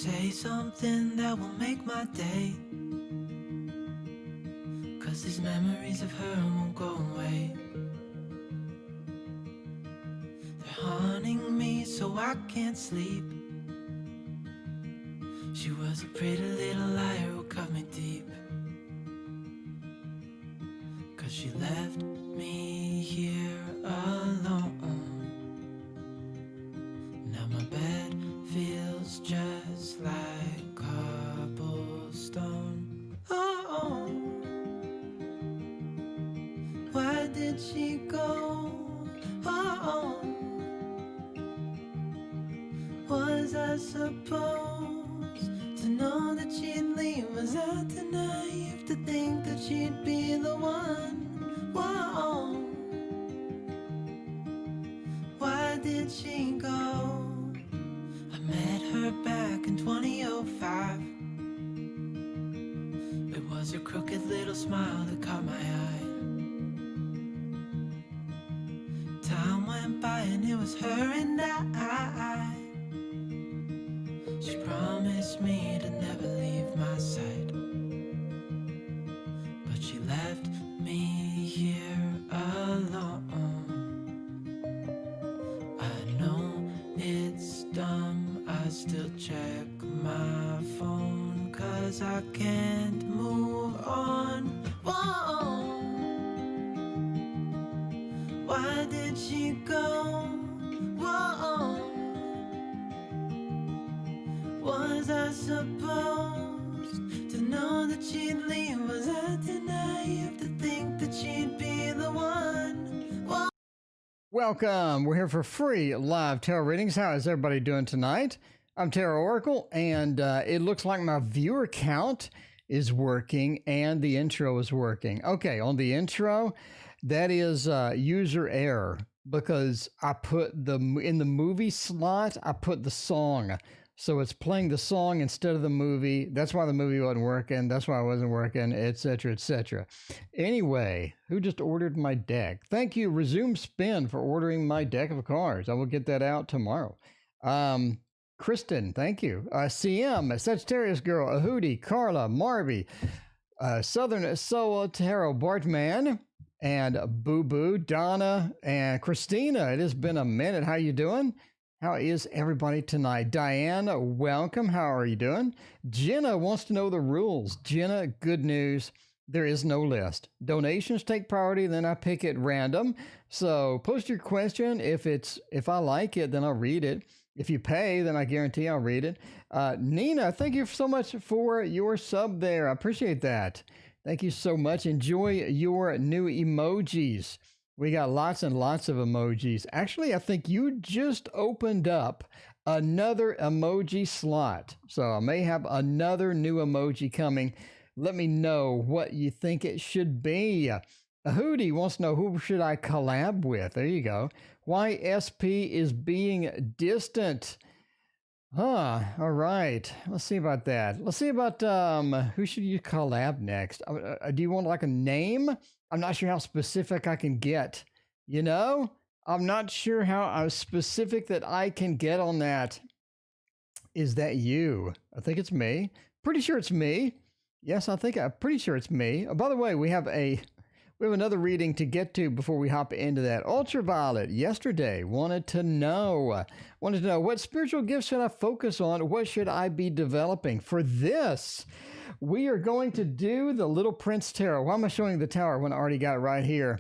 Say something that will make my day, 'cause these memories of her won't go away. They're haunting me so I can't sleep. She was a pretty little liar who cut me deep, 'cause she left me here alone. Now my bed feels just like cobblestone. Oh, why did she go? Oh, was I supposed to know that she'd leave? Was I too naive to think that she'd be the one? Whoa, why did she go? I met her back in 2005. It was her crooked little smile that caught my eye. Time went by and it was her and I. She promised me to never leave my side, but she left me here alone. I know it's dumb, I still check my phone, 'cause I can't move on. Whoa, why did she go? Whoa, was I supposed to know that she'd leave? Was I too naive to think that she'd be the one? Whoa. Welcome. We're here for free live tarot readings. How is everybody doing tonight? I'm Tarot Oracle, and it looks like my viewer count is working and the intro is working. Okay, on the intro, that is user error because I put in the movie slot, I put the song. So it's playing the song instead of the movie. That's why the movie wasn't working. That's why I wasn't working, etc., etc. Anyway, who just ordered my deck? Thank you, Resume Spin, for ordering my deck of cards. I will get that out tomorrow. Kristen, thank you. CM, Sagittarius Girl, Ahudi, Carla, Marby, Southern Soul, Tarot, Bartman, and Boo Boo, Donna, and Christina. It has been a minute. How you doing? How is everybody tonight? Diane, welcome. How are you doing? Jenna wants to know the rules. Jenna, good news. There is no list. Donations take priority, then I pick at random. So post your question. If I like it, then I'll read it. If you pay, then I guarantee I'll read it. Nina, thank you so much for your sub there. I appreciate that. Thank you so much. Enjoy your new emojis. We got lots and lots of emojis. Actually, I think you just opened up another emoji slot. So I may have another new emoji coming. Let me know what you think it should be. Ahudi wants to know, who should I collab with? There you go. Why SP is being distant. All right. Let's see about that. Let's see about who should you collab next? Do you want like a name? I'm not sure how specific I can get. You know, I'm not sure how specific that I can get on that. Is that you? I think it's me. Pretty sure it's me. Yes, I'm pretty sure it's me. Oh, by the way, we have another reading to get to before we hop into that. Ultraviolet yesterday wanted to know what spiritual gifts should I focus on? What should I be developing? For this, we are going to do the Little Prince Tarot. Why am I showing the tower when I already got it right here?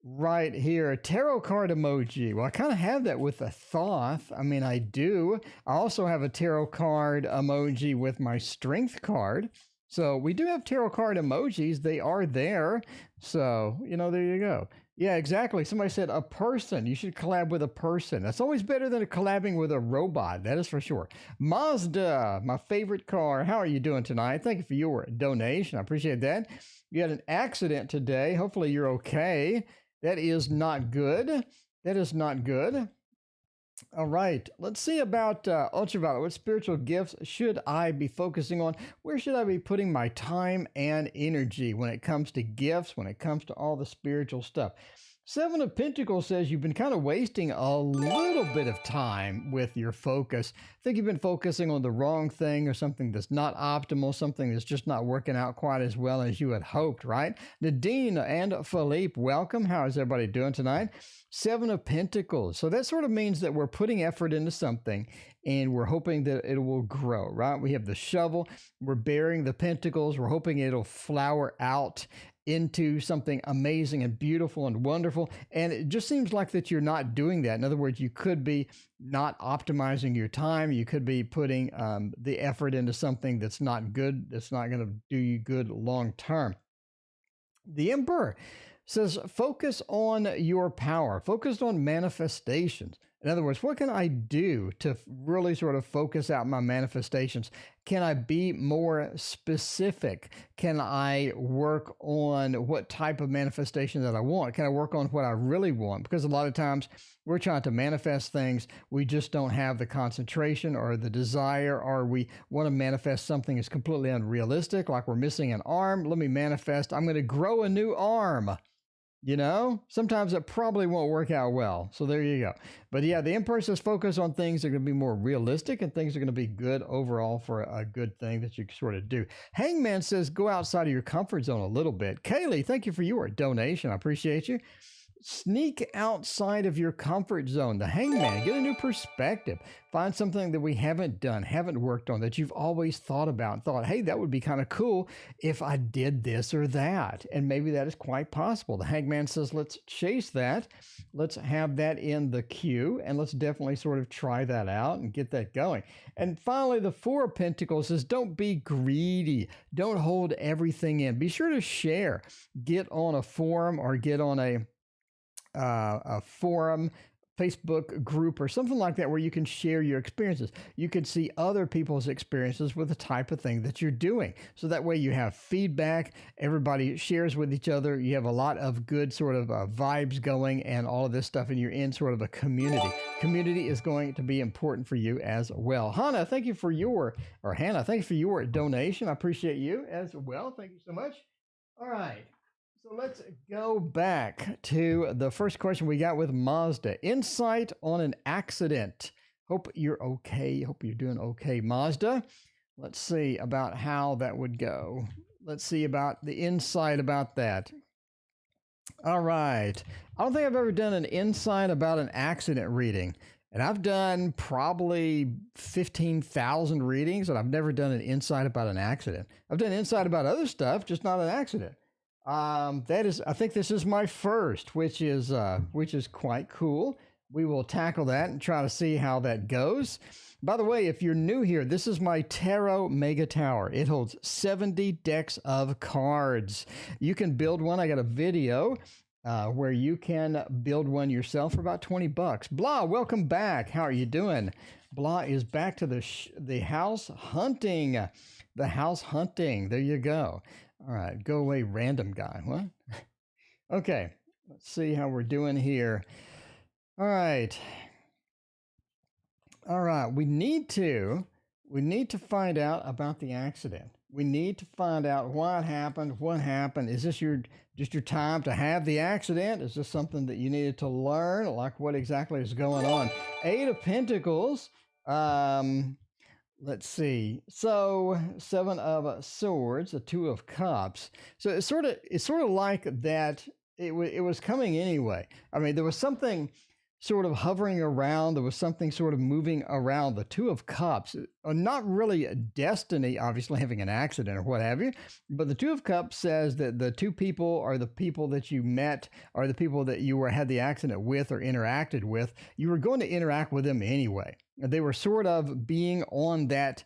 Right here, tarot card emoji. Well, I kind of have that with a Thoth. I mean, I do. I also have a tarot card emoji with my strength card. So we do have tarot card emojis. They are there. So, there you go. Yeah, exactly. Somebody said a person. You should collab with a person. That's always better than collabing with a robot. That is for sure. Mazda, my favorite car. How are you doing tonight? Thank you for your donation. I appreciate that. You had an accident today. Hopefully you're okay. That is not good. That is not good. All right, let's see about Ultraviolet. What spiritual gifts should I be focusing on? Where should I be putting my time and energy when it comes to gifts, when it comes to all the spiritual stuff? Seven of Pentacles says you've been kind of wasting a little bit of time with your focus. I think you've been focusing on the wrong thing or something that's not optimal, something that's just not working out quite as well as you had hoped, right? Nadine and Philippe, welcome. How is everybody doing tonight? Seven of Pentacles. So that sort of means that we're putting effort into something and we're hoping that it will grow, right? We have the shovel, we're bearing the pentacles, we're hoping it'll flower out into something amazing and beautiful and wonderful. And it just seems like that you're not doing that. In other words, you could be not optimizing your time. You could be putting the effort into something that's not good, that's not going to do you good long term. The Emperor says, focus on your power, focus on manifestations. In other words, what can I do to really sort of focus out my manifestations? Can I be more specific? Can I work on what type of manifestation that I want? Can I work on what I really want? Because a lot of times we're trying to manifest things. We just don't have the concentration or the desire, or we want to manifest something that's completely unrealistic, like we're missing an arm. Let me manifest, I'm going to grow a new arm. You know, sometimes it probably won't work out well. So there you go. But yeah, the Emperor says focus on things that are going to be more realistic and things that are going to be good overall for a good thing that you sort of do. Hangman says go outside of your comfort zone a little bit. Kaylee, thank you for your donation. I appreciate you. Sneak outside of your comfort zone. The Hangman, get a new perspective. Find something that we haven't done, haven't worked on, that you've always thought about and thought, hey, that would be kind of cool if I did this or that. And maybe that is quite possible. The Hangman says, let's chase that. Let's have that in the queue and let's definitely sort of try that out and get that going. And finally, the Four of Pentacles says, don't be greedy. Don't hold everything in. Be sure to share. Get on a forum or get on a forum, Facebook group, or something like that where you can share your experiences. You can see other people's experiences with the type of thing that you're doing. So that way you have feedback, everybody shares with each other, you have a lot of good sort of vibes going and all of this stuff, and you're in sort of a community. Community is going to be important for you as well. Hannah, thank you for your donation. I appreciate you as well. Thank you so much. All right. So let's go back to the first question we got with Mazda. Insight on an accident. Hope you're okay. Hope you're doing okay, Mazda. Let's see about how that would go. Let's see about the insight about that. All right. I don't think I've ever done an insight about an accident reading. And I've done probably 15,000 readings, and I've never done an insight about an accident. I've done insight about other stuff, just not an accident. I think this is my first, which is quite cool. We will tackle that and try to see how that goes. By the way, if you're new here, this is my Tarot Mega Tower. It holds 70 decks of cards. You can build one. I got a video where you can build one yourself for about $20. Blah, welcome back. How are you doing? Blah is back to the house hunting. The house hunting. There you go. All right, go away, random guy. What? Okay, let's see how we're doing here. All right. We need to find out about the accident. We need to find out what happened. What happened? Is this just your time to have the accident? Is this something that you needed to learn? Like what exactly is going on? Eight of Pentacles. Let's see. So 7 of Swords, a 2 of Cups. So it's sort of like that. It was coming anyway. I mean, there was something sort of hovering around. There was something sort of moving around. The 2 of Cups, not really a destiny, obviously having an accident or what have you. But the 2 of Cups says that the two people are the people that you met, or the people that you had the accident with or interacted with. You were going to interact with them anyway. They were sort of being on that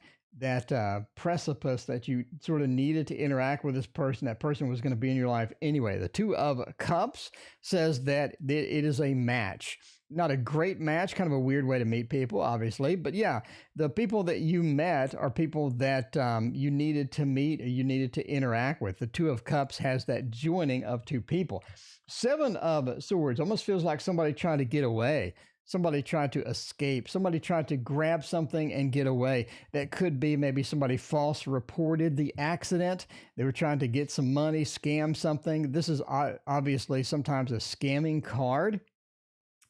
precipice that you sort of needed to interact with this person. That person was going to be in your life anyway. The 2 of Cups says that it is a match. Not a great match, kind of a weird way to meet people, obviously. But yeah, the people that you met are people that you needed to meet or you needed to interact with. The 2 of Cups has that joining of two people. 7 of Swords almost feels like somebody trying to get away. somebody tried to escape, somebody tried to grab something and get away. That could be maybe somebody false reported the accident. They were trying to get some money, scam something. This is obviously sometimes a scamming card,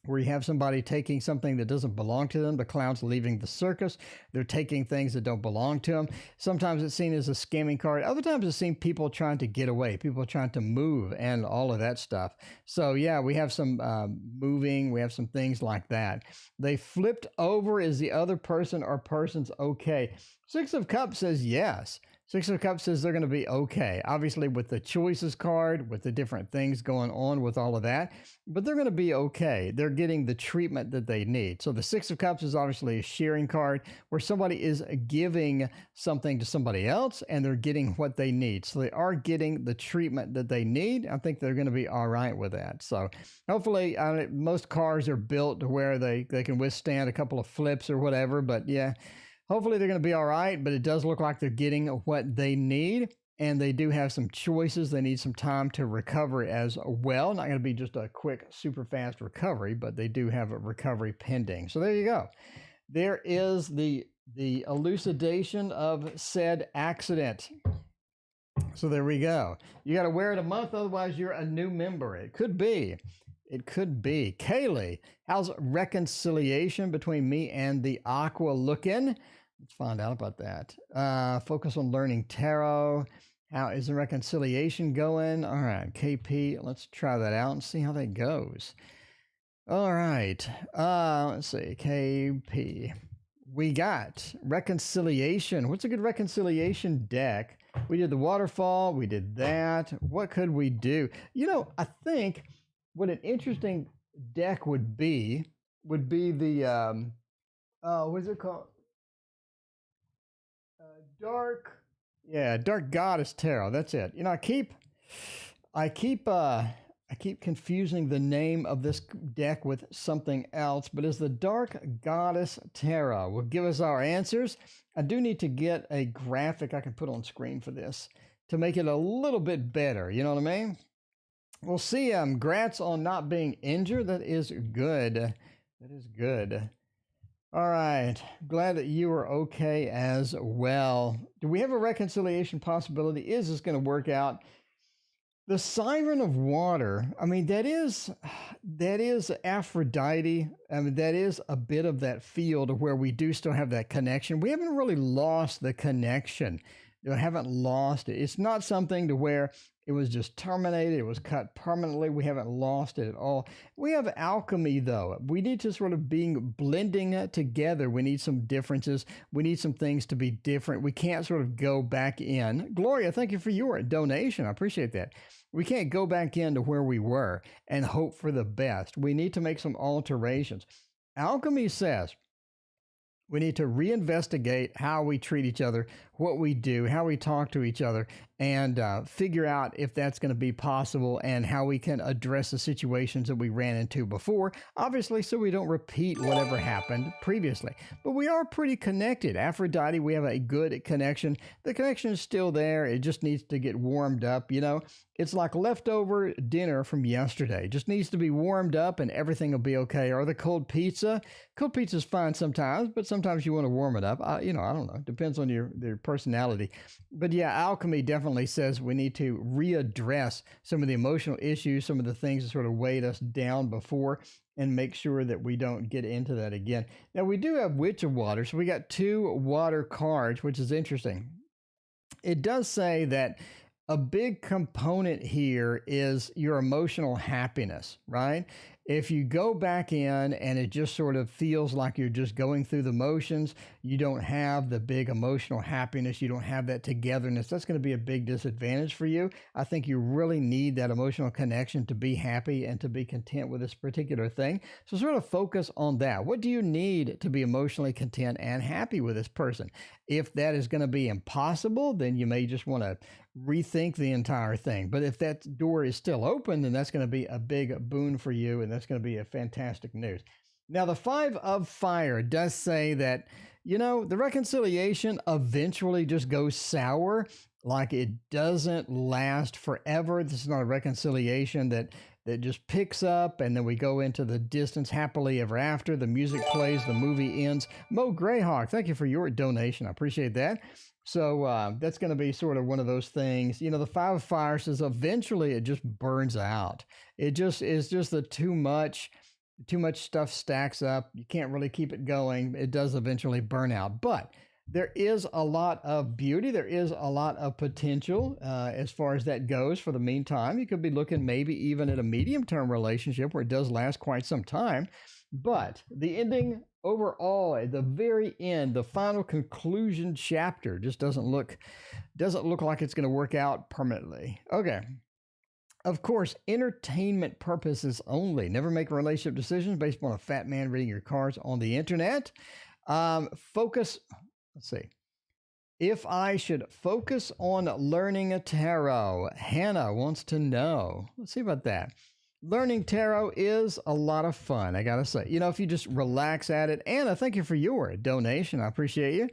where you have somebody taking something that doesn't belong to them. The clown's leaving the circus. They're taking things that don't belong to them. Sometimes it's seen as a scamming card. Other times it's seen people trying to get away, people trying to move and all of that stuff. So yeah, we have some moving. We have some things like that. They flipped over. Is the other person or persons okay? Six of Cups says yes. Six of Cups says they're going to be okay. Obviously, with the choices card, with the different things going on with all of that, but they're going to be okay. They're getting the treatment that they need. So the Six of Cups is obviously a sharing card where somebody is giving something to somebody else and they're getting what they need. So they are getting the treatment that they need. I think they're going to be all right with that. So hopefully, most cars are built to where they can withstand a couple of flips or whatever. But yeah. Hopefully they're going to be all right, but it does look like they're getting what they need, and they do have some choices. They need some time to recover as well. Not going to be just a quick, super fast recovery, but they do have a recovery pending. So there you go. There is the elucidation of said accident. So there we go. You got to wear it a month, otherwise you're a new member. It could be. It could be. Kaylee, how's reconciliation between me and the Aqua looking? Let's find out about that. Focus on learning tarot. How is the reconciliation going? All right, KP, let's try that out and see how that goes. All right, let's see, KP. We got reconciliation. What's a good reconciliation deck? We did the waterfall. We did that. What could we do? You know, I think what an interesting deck would be the, what is it called? Dark Goddess Tarot. That's it. You know, I keep confusing the name of this deck with something else, but it's the Dark Goddess Tarot. Will give us our answers. I do need to get a graphic I can put on screen for this to make it a little bit better. You know what I mean? We'll see. Grats on not being injured. That is good. That is good. All right. Glad that you are okay as well. Do we have a reconciliation possibility? Is this going to work out? The Siren of Water, I mean, that is Aphrodite. I mean, that is a bit of that field of where we do still have that connection. We haven't really lost the connection. You haven't lost it. It's not something to where it was just terminated. It was cut permanently. We haven't lost it at all. We have alchemy, though. We need to sort of blending together. We need some differences. We need some things to be different. We can't sort of go back in. Gloria, thank you for your donation. I appreciate that. We can't go back into where we were and hope for the best. We need to make some alterations. Alchemy says we need to reinvestigate how we treat each other, what we do, how we talk to each other, and figure out if that's going to be possible and how we can address the situations that we ran into before, obviously, so we don't repeat whatever happened previously. But we are pretty connected. Aphrodite, we have a good connection. The connection is still there. It just needs to get warmed up, you know. It's like leftover dinner from yesterday. It just needs to be warmed up and everything will be okay. Or the cold pizza. Cold pizza is fine sometimes, but sometimes you want to warm it up. I don't know. Depends on your personality. But yeah, alchemy definitely says we need to readdress some of the emotional issues, some of the things that sort of weighed us down before, and make sure that we don't get into that again. Now, we do have Witch of Water. So we got 2 water cards, which is interesting. It does say that a big component here is your emotional happiness, right? If you go back in and it just sort of feels like you're just going through the motions, you don't have the big emotional happiness, you don't have that togetherness, that's going to be a big disadvantage for you. I think you really need that emotional connection to be happy and to be content with this particular thing. So sort of focus on that. What do you need to be emotionally content and happy with this person? If that is going to be impossible, then you may just want to rethink the entire thing. But if that door is still open, then that's going to be a big boon for you, and that's going to be a fantastic news. Now, the 5 of Fire does say that, you know, the reconciliation eventually just goes sour like it doesn't last forever. This is not a reconciliation that just picks up and then we go into the distance happily ever after. The music plays, the movie ends. Mo Greyhawk, thank you for your donation. I appreciate that. So that's going to be sort of one of those things. You know, the Five of Fire says eventually it just burns out. It just is just the too much stuff stacks up. You can't really keep it going. It does eventually burn out. But there is a lot of beauty. There is a lot of potential as far as that goes. For the meantime, you could be looking maybe even at a medium-term relationship where it does last quite some time. But the ending overall, at the very end, the final conclusion chapter just doesn't look like it's going to work out permanently. Okay. Of course, entertainment purposes only. Never make relationship decisions based upon a fat man reading your cards on the internet. Focus. Let's see. If I should focus on learning a tarot, Hannah wants to know. Let's see about that. Learning tarot is a lot of fun, I gotta say. You know, if you just relax at it. Anna, thank you for your donation. I appreciate you.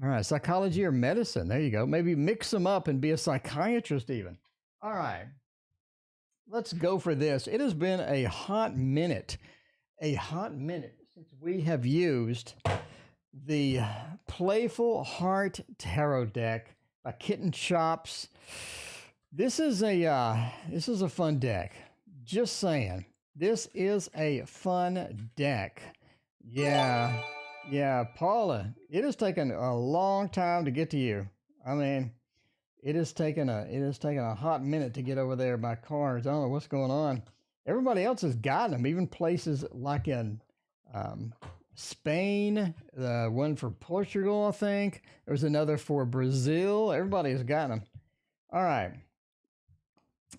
All right, psychology or medicine. There you go. Maybe mix them up and be a psychiatrist even. All right. Let's go for this. It has been a hot minute since we have used the Playful Heart Tarot deck by Kitten Chops. This is a fun deck. Just saying. This is a fun deck. Yeah, Paula, it has taken a long time to get to you. I mean, it has taken a hot minute to get over there by cards. I don't know what's going on. Everybody else has gotten them, even places like in Spain, the one for Portugal, I think. There's another for Brazil. Everybody has gotten them. All right.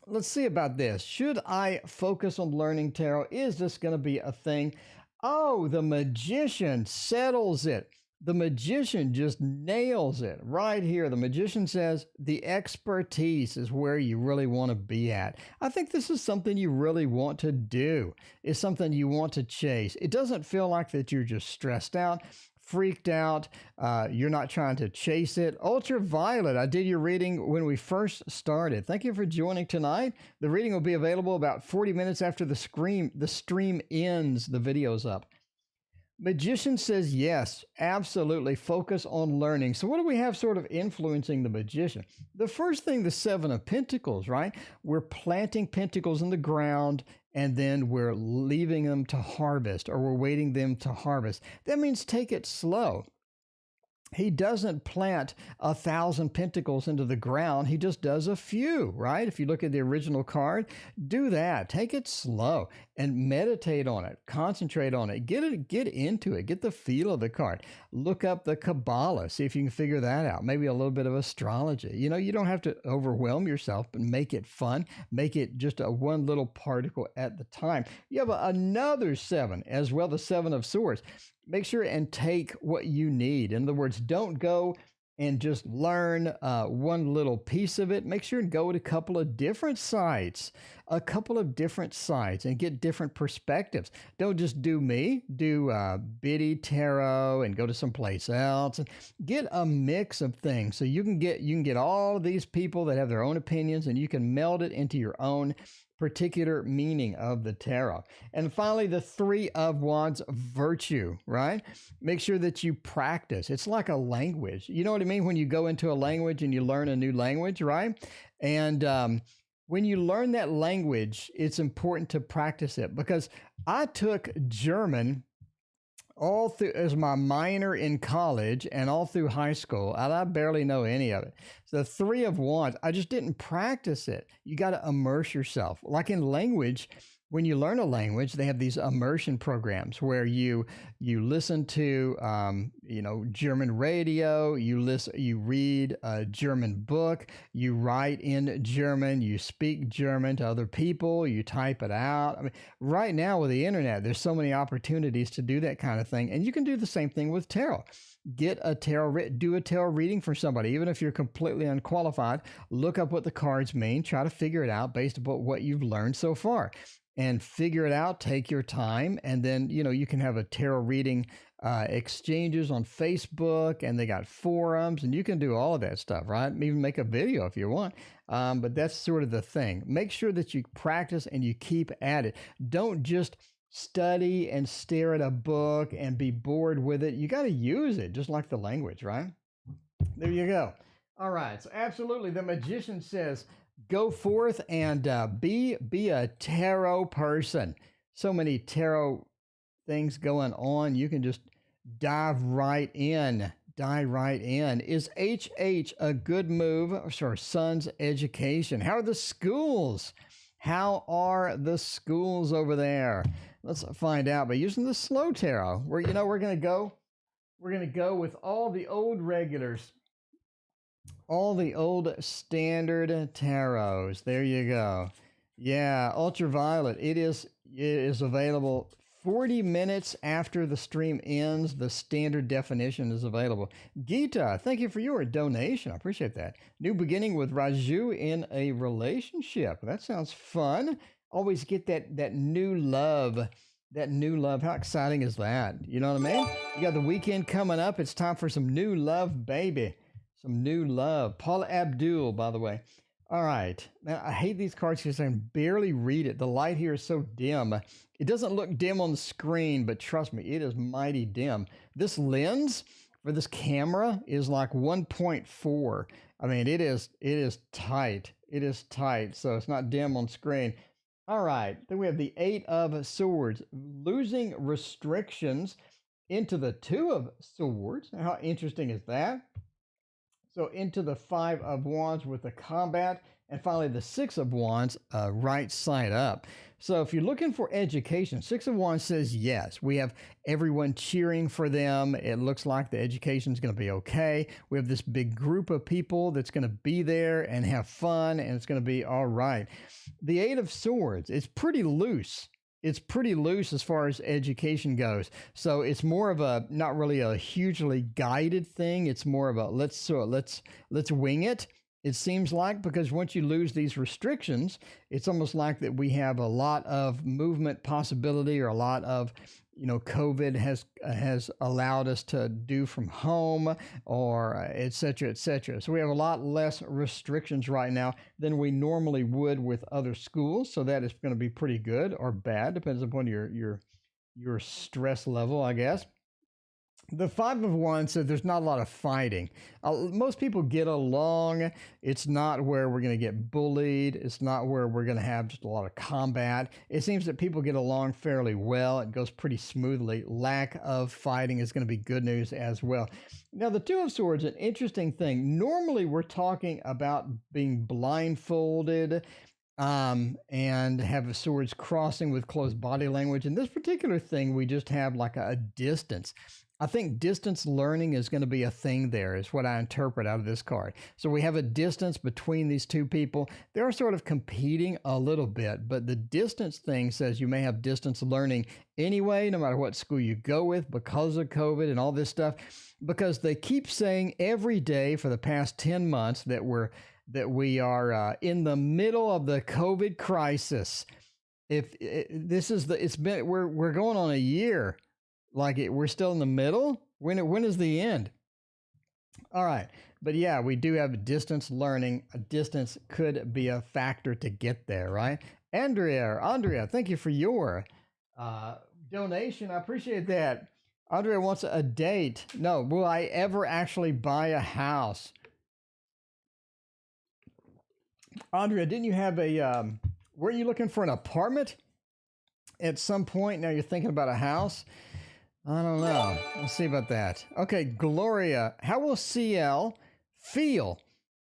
Let's see about this. Should I focus on learning tarot? Is this going to be a thing? Oh, the magician settles it. The magician just nails it right here. The magician says the expertise is where you really want to be at. I think this is something you really want to do. It's something you want to chase. It doesn't feel like that you're just stressed out, freaked out. You're not trying to chase it. Ultraviolet, I did your reading when we first started. Thank you for joining tonight. The reading will be available about 40 minutes after the stream ends. The video's up. Magician says yes, absolutely. Focus on learning. So what do we have sort of influencing the magician? The first thing, the Seven of Pentacles, right? We're planting pentacles in the ground and then we're leaving them to harvest, or we're waiting them to harvest. That means take it slow. He doesn't plant 1,000 pentacles into the ground. He just does a few, right? If you look at the original card, do that. Take it slow and meditate on it. Concentrate on it. Get into it. Get the feel of the card. Look up the Kabbalah. See if you can figure that out. Maybe a little bit of astrology. You know, you don't have to overwhelm yourself, but make it fun. Make it just a one little particle at the time. You have another seven as well, the Seven of Swords. Make sure and take what you need. In other words, don't go and just learn one little piece of it. Make sure and go to a couple of different sites, and get different perspectives. Don't just do me, do Biddy Tarot and go to someplace else and get a mix of things. So you can get all of these people that have their own opinions and you can meld it into your own particular meaning of the tarot. And finally, the Three of Wands, virtue, right? Make sure that you practice. It's like a language. You know what I mean? When you go into a language and you learn a new language, right? And when you learn that language, it's important to practice it, because I took German all through as my minor in college and all through high school, and I barely know any of it. So the Three of Wands, I just didn't practice it. You got to immerse yourself. Like in language, when you learn a language, they have these immersion programs where you listen to German radio, you read a German book, you write in German, you speak German to other people, you type it out. I mean, right now with the internet, there's so many opportunities to do that kind of thing, and you can do the same thing with tarot. Do a tarot reading for somebody, even if you're completely unqualified. Look up what the cards mean, try to figure it out based upon what you've learned so far. and figure it out. Take your time. And then, you can have a tarot reading exchanges on Facebook, and they got forums, and you can do all of that stuff, right? Even make a video if you want. But that's sort of the thing. Make sure that you practice and you keep at it. Don't just study and stare at a book and be bored with it. You got to use it, just like the language, right? There you go. All right. So absolutely, the magician says, go forth and be a tarot person. So many tarot things going on. You can just dive right in. Dive right in. Is HH a good move for son's education? How are the schools? How are the schools over there? Let's find out by using the slow tarot. We're going to go with all the old regulars. All the old standard tarots. There you go. Yeah, ultraviolet. It is available 40 minutes after the stream ends. The standard definition is available. Geeta, thank you for your donation. I appreciate that. New beginning with Raju in a relationship. That sounds fun. Always get that new love. That new love. How exciting is that? You know what I mean? You got the weekend coming up. It's time for some new love, baby. Some new love. Paula Abdul, by the way. All right. Now, I hate these cards because I can barely read it. The light here is so dim. It doesn't look dim on the screen, but trust me, it is mighty dim. This lens for this camera is like 1.4. I mean, it is tight. It is tight, so it's not dim on screen. All right. Then we have the 8 of Swords. Losing restrictions into the 2 of Swords. How interesting is that? So into the 5 of Wands with the combat, and finally the 6 of Wands, right side up. So if you're looking for education, 6 of Wands says yes. We have everyone cheering for them. It looks like the education is going to be okay. We have this big group of people that's going to be there and have fun, and it's going to be all right. The 8 of Swords, it's pretty loose. It's pretty loose as far as education goes. So it's more of a, not really a hugely guided thing. It's more of a, let's wing it. It seems like, because once you lose these restrictions, it's almost like that we have a lot of movement possibility, or a lot of, COVID has allowed us to do from home, or et cetera, et cetera. So we have a lot less restrictions right now than we normally would with other schools. So that is going to be pretty good or bad, depends upon your stress level, I guess. The 5 of Wands says there's not a lot of fighting. Most people get along. It's not where we're going to get bullied. It's not where we're going to have just a lot of combat. It seems that people get along fairly well. It goes pretty smoothly. Lack of fighting is going to be good news as well. Now, the 2 of Swords, an interesting thing. Normally, we're talking about being blindfolded and have swords crossing with close body language. In this particular thing, we just have like a distance. I think distance learning is going to be a thing there, is what I interpret out of this card. So we have a distance between these two people. They're sort of competing a little bit, but the distance thing says you may have distance learning anyway, no matter what school you go with, because of COVID and all this stuff, because they keep saying every day for the past 10 months that we are in the middle of the COVID crisis. We're going on a year. We're still in the middle? When is the end? All right. But yeah, we do have distance learning. A distance could be a factor to get there, right? Andrea, thank you for your donation. I appreciate that. Andrea wants a date. No, will I ever actually buy a house? Andrea, didn't you have were you looking for an apartment at some point? Now you're thinking about a house? I don't know. Let's see about that. Okay, Gloria, how will CL feel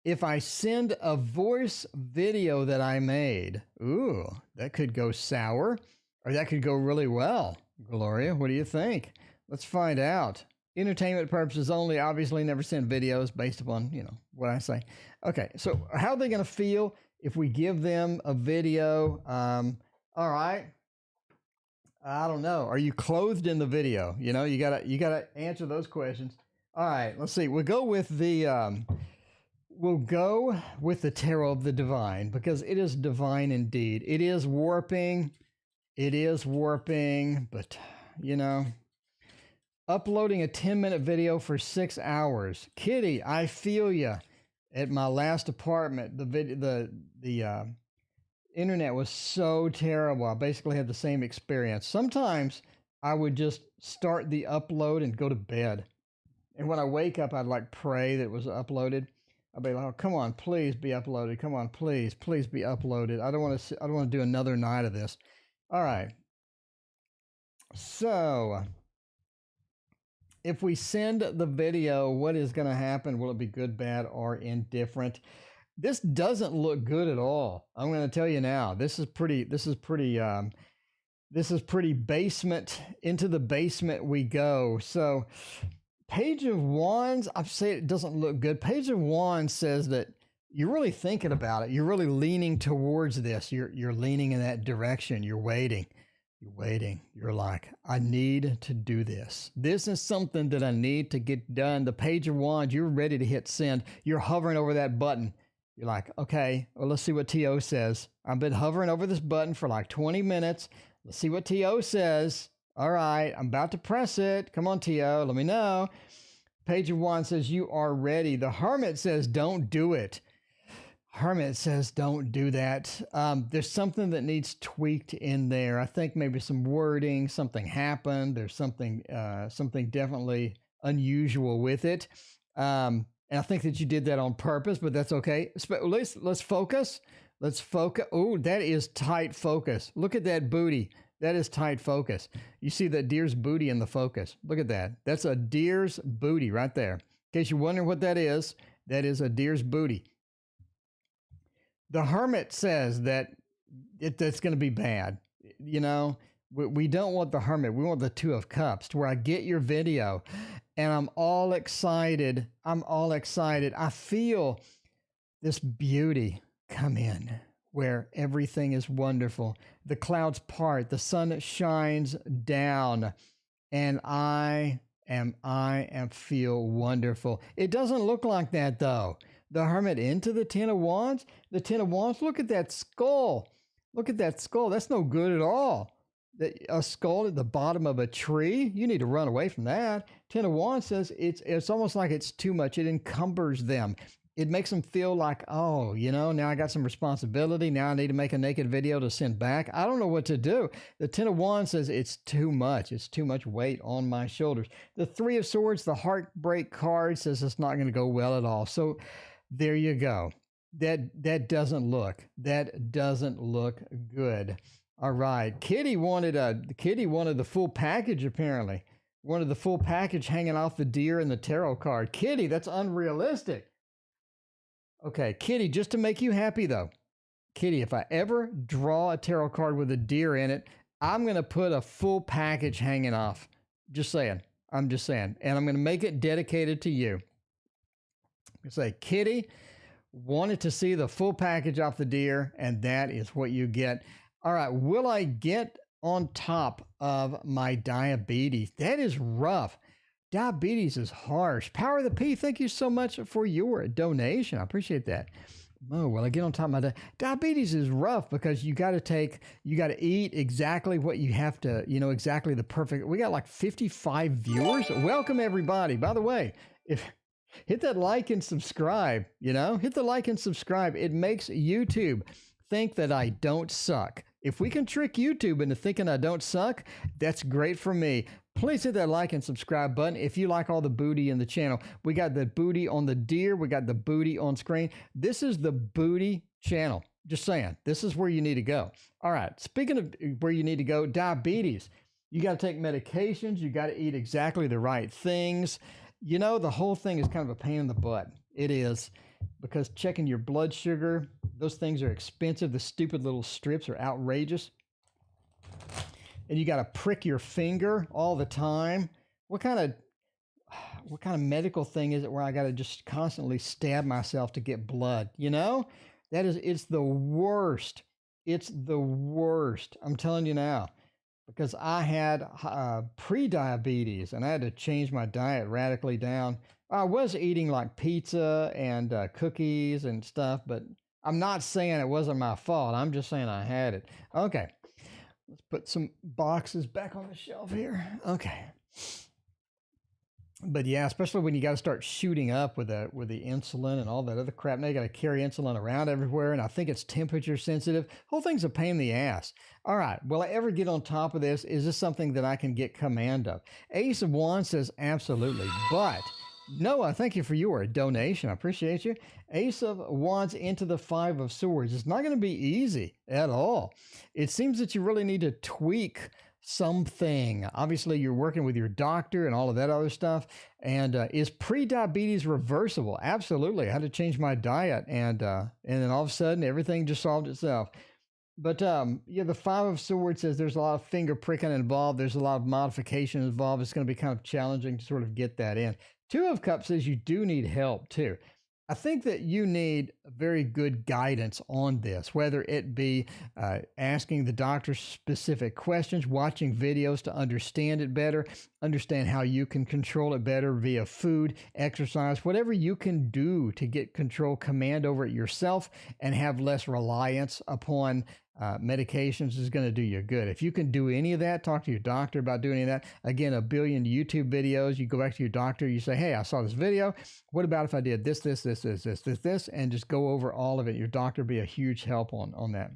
if I send a voice video that I made? Ooh, that could go sour, or that could go really well. Gloria, what do you think? Let's find out. Entertainment purposes only. Obviously, never send videos based upon, what I say. Okay, so how are they going to feel if we give them a video? All right. I don't know. Are you clothed in the video? You gotta answer those questions. All right, let's see. We'll go with the Tarot of the Divine, because it is divine indeed. It is warping. It is warping, but you know, uploading a 10-minute video for 6 hours. Kitty, I feel you. At my last apartment, the internet was so terrible. I basically had the same experience. Sometimes I would just start the upload and go to bed. And when I wake up, I'd like pray that it was uploaded. I'd be like, "Oh, come on, please be uploaded. Come on, please be uploaded. I don't want to do another night of this." All right. So, if we send the video, what is going to happen? Will it be good, bad, or indifferent? This doesn't look good at all. I'm going to tell you now. This is pretty basement, into the basement we go. So, Page of Wands, I've said it doesn't look good. Page of Wands says that you're really thinking about it. You're really leaning towards this. You're leaning in that direction. You're waiting. You're waiting. You're like, I need to do this. This is something that I need to get done. The Page of Wands, you're ready to hit send. You're hovering over that button. You're like, okay, well, let's see what TO says. I've been hovering over this button for like 20 minutes. Let's see what TO says. All right, I'm about to press it. Come on, TO, let me know. Page of Wands says you are ready. The Hermit says don't do it. Hermit says don't do that. There's something that needs tweaked in there. I think maybe some wording, something happened. There's something definitely unusual with it. And I think that you did that on purpose, but that's okay. Let's focus. Let's focus. Oh, that is tight focus. Look at that booty. That is tight focus. You see that deer's booty in the focus. Look at that. That's a deer's booty right there. In case you're wondering what that is a deer's booty. The Hermit says that that's going to be bad. You know, we don't want the Hermit. We want the Two of Cups, to where I get your video and I'm all excited. I feel this beauty come in, where everything is wonderful. The clouds part, the sun shines down, and I feel wonderful. It doesn't look like that though. The Hermit into the Ten of Wands. The Ten of Wands, look at that skull. Look at that skull. That's no good at all. A skull at the bottom of a tree. You need to run away from that. Ten of Wands says it's almost like it's too much. It encumbers them. It makes them feel like, oh, you know, now I got some responsibility. Now I need to make a naked video to send back. I don't know what to do. The Ten of Wands says it's too much. It's too much weight on my shoulders. The Three of Swords, the heartbreak card, says it's not going to go well at all. So there you go. That doesn't look good. All right. Kitty wanted the full package, apparently. Wanted the full package hanging off the deer and the tarot card. Kitty, that's unrealistic. Okay, Kitty, just to make you happy though. Kitty, if I ever draw a tarot card with a deer in it, I'm going to put a full package hanging off. Just saying. I'm just saying. And I'm going to make it dedicated to you. I say, Kitty wanted to see the full package off the deer, and that is what you get. All right, will I get on top of my diabetes? That is rough. Diabetes is harsh. Power of the P, thank you so much for your donation. I appreciate that. Oh, will I get on top of my diabetes is rough, because you got to eat exactly what you have to, you know, exactly the perfect. We got like 55 viewers. Welcome everybody. By the way, hit that like and subscribe, you know, hit the like and subscribe. It makes YouTube think that I don't suck. If we can trick YouTube into thinking I don't suck, that's great for me. Please hit that like and subscribe button if you like all the booty in the channel. We got the booty on the deer. We got the booty on screen. This is the booty channel. Just saying, this is where you need to go. All right, speaking of where you need to go, diabetes. You got to take medications. You got to eat exactly the right things. You know, the whole thing is kind of a pain in the butt. It is, because checking your blood sugar, those things are expensive. The stupid little strips are outrageous. And you got to prick your finger all the time. What kind of medical thing is it where I got to just constantly stab myself to get blood? You know, it's the worst. It's the worst. I'm telling you now, because I had pre-diabetes and I had to change my diet radically down. I was eating like pizza and cookies and stuff, but I'm not saying it wasn't my fault. I'm just saying I had it. Okay. Let's put some boxes back on the shelf here. Okay. But yeah, especially when you got to start shooting up with the insulin and all that other crap. Now you got to carry insulin around everywhere, and I think it's temperature sensitive. Whole thing's a pain in the ass. All right, will I ever get on top of this? Is this something that I can get command of? Ace of Wands says absolutely, but Noah, thank you for your donation. I appreciate you. Ace of Wands into the Five of Swords. It's not going to be easy at all. It seems that you really need to tweak something. Obviously, you're working with your doctor and all of that other stuff. And is pre-diabetes reversible? Absolutely. I had to change my diet, and then all of a sudden, everything just solved itself. But yeah, the Five of Swords says there's a lot of finger pricking involved. There's a lot of modifications involved. It's going to be kind of challenging to sort of get that in. Two of Cups says you do need help too. I think that you need very good guidance on this, whether it be asking the doctor specific questions, watching videos to understand it better, understand how you can control it better via food, exercise, whatever you can do to get control, command over it yourself and have less reliance upon medications is going to do you good. If you can do any of that, talk to your doctor about doing any of that. Again, a billion YouTube videos. You go back to your doctor, you say, hey, I saw this video. What about if I did this, and just go over all of it? Your doctor will be a huge help on that.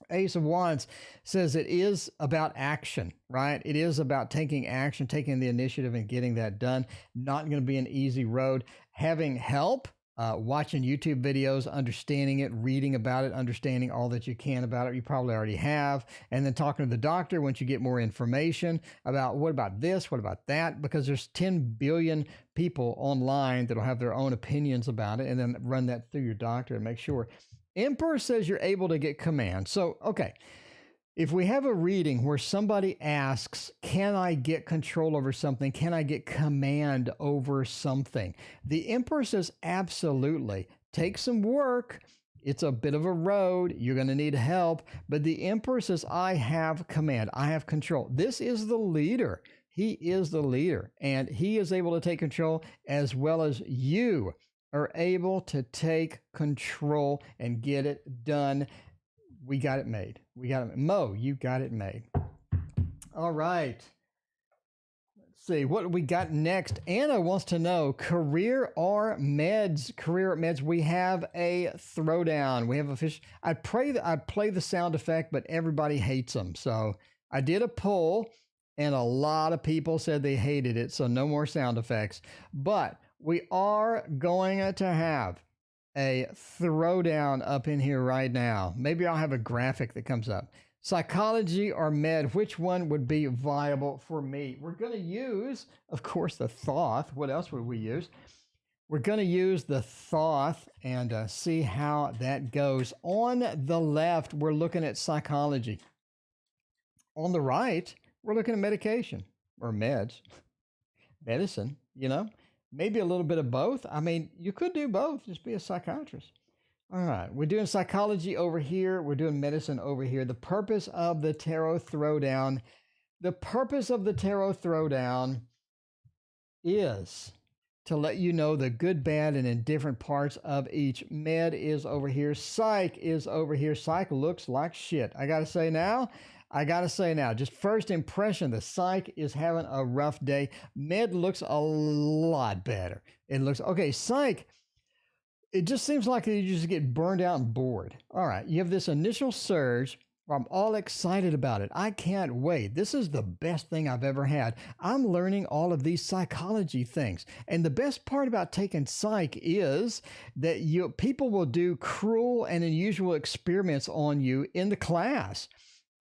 Ace of Wands says it is about action, right? It is about taking action, taking the initiative and getting that done. Not going to be an easy road. Having help, watching YouTube videos, understanding it, reading about it, understanding all that you can about it. You probably already have. And then talking to the doctor once you get more information about what about this, what about that, because there's 10 billion people online that'll have their own opinions about it, and then run that through your doctor and make sure. Emperor says you're able to get command. So, okay. If we have a reading where somebody asks, can I get control over something? Can I get command over something? The Emperor says, absolutely. Take some work. It's a bit of a road. You're going to need help. But the Emperor says, I have command. I have control. This is the leader. He is the leader. And he is able to take control as well as you are able to take control and get it done. We got it made. We got it. Mo, you got it made. All right. Let's see what we got next. Anna wants to know career or meds. Career or meds. We have a throwdown. We have a fish. I'd play the sound effect, but everybody hates them. So I did a poll, and a lot of people said they hated it. So no more sound effects. But we are going to have a throwdown up in here right now. Maybe I'll have a graphic that comes up. Psychology or med, which one would be viable for me? We're going to use, of course, the Thoth. What else would we use? We're going to use the Thoth and see how that goes. On the left, we're looking at psychology. On the right, we're looking at medication or meds, medicine, you know. Maybe a little bit of both. I mean, you could do both. Just be a psychiatrist. All right. We're doing psychology over here. We're doing medicine over here. The purpose of the Tarot Throwdown. The purpose of the Tarot Throwdown is to let you know the good, bad, and indifferent parts of each. Med is over here. Psych is over here. Psych looks like shit. I got to say now, just first impression, the psych is having a rough day. Med looks a lot better. It looks, okay, psych, it just seems like you just get burned out and bored. All right, you have this initial surge. I'm all excited about it. I can't wait. This is the best thing I've ever had. I'm learning all of these psychology things. And the best part about taking psych is that people will do cruel and unusual experiments on you in the class.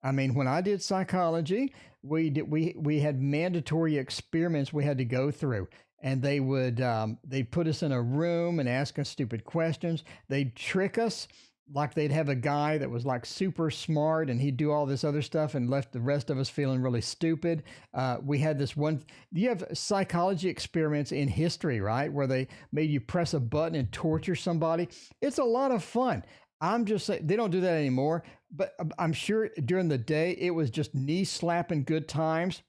I mean, when I did psychology, we had mandatory experiments we had to go through, and they would they'd put us in a room and ask us stupid questions. They'd trick us, like they'd have a guy that was like super smart, and he'd do all this other stuff and left the rest of us feeling really stupid. We had this one. You have psychology experiments in history, right, where they made you press a button and torture somebody. It's a lot of fun. I'm just saying they don't do that anymore, but I'm sure during the day it was just knee slapping good times.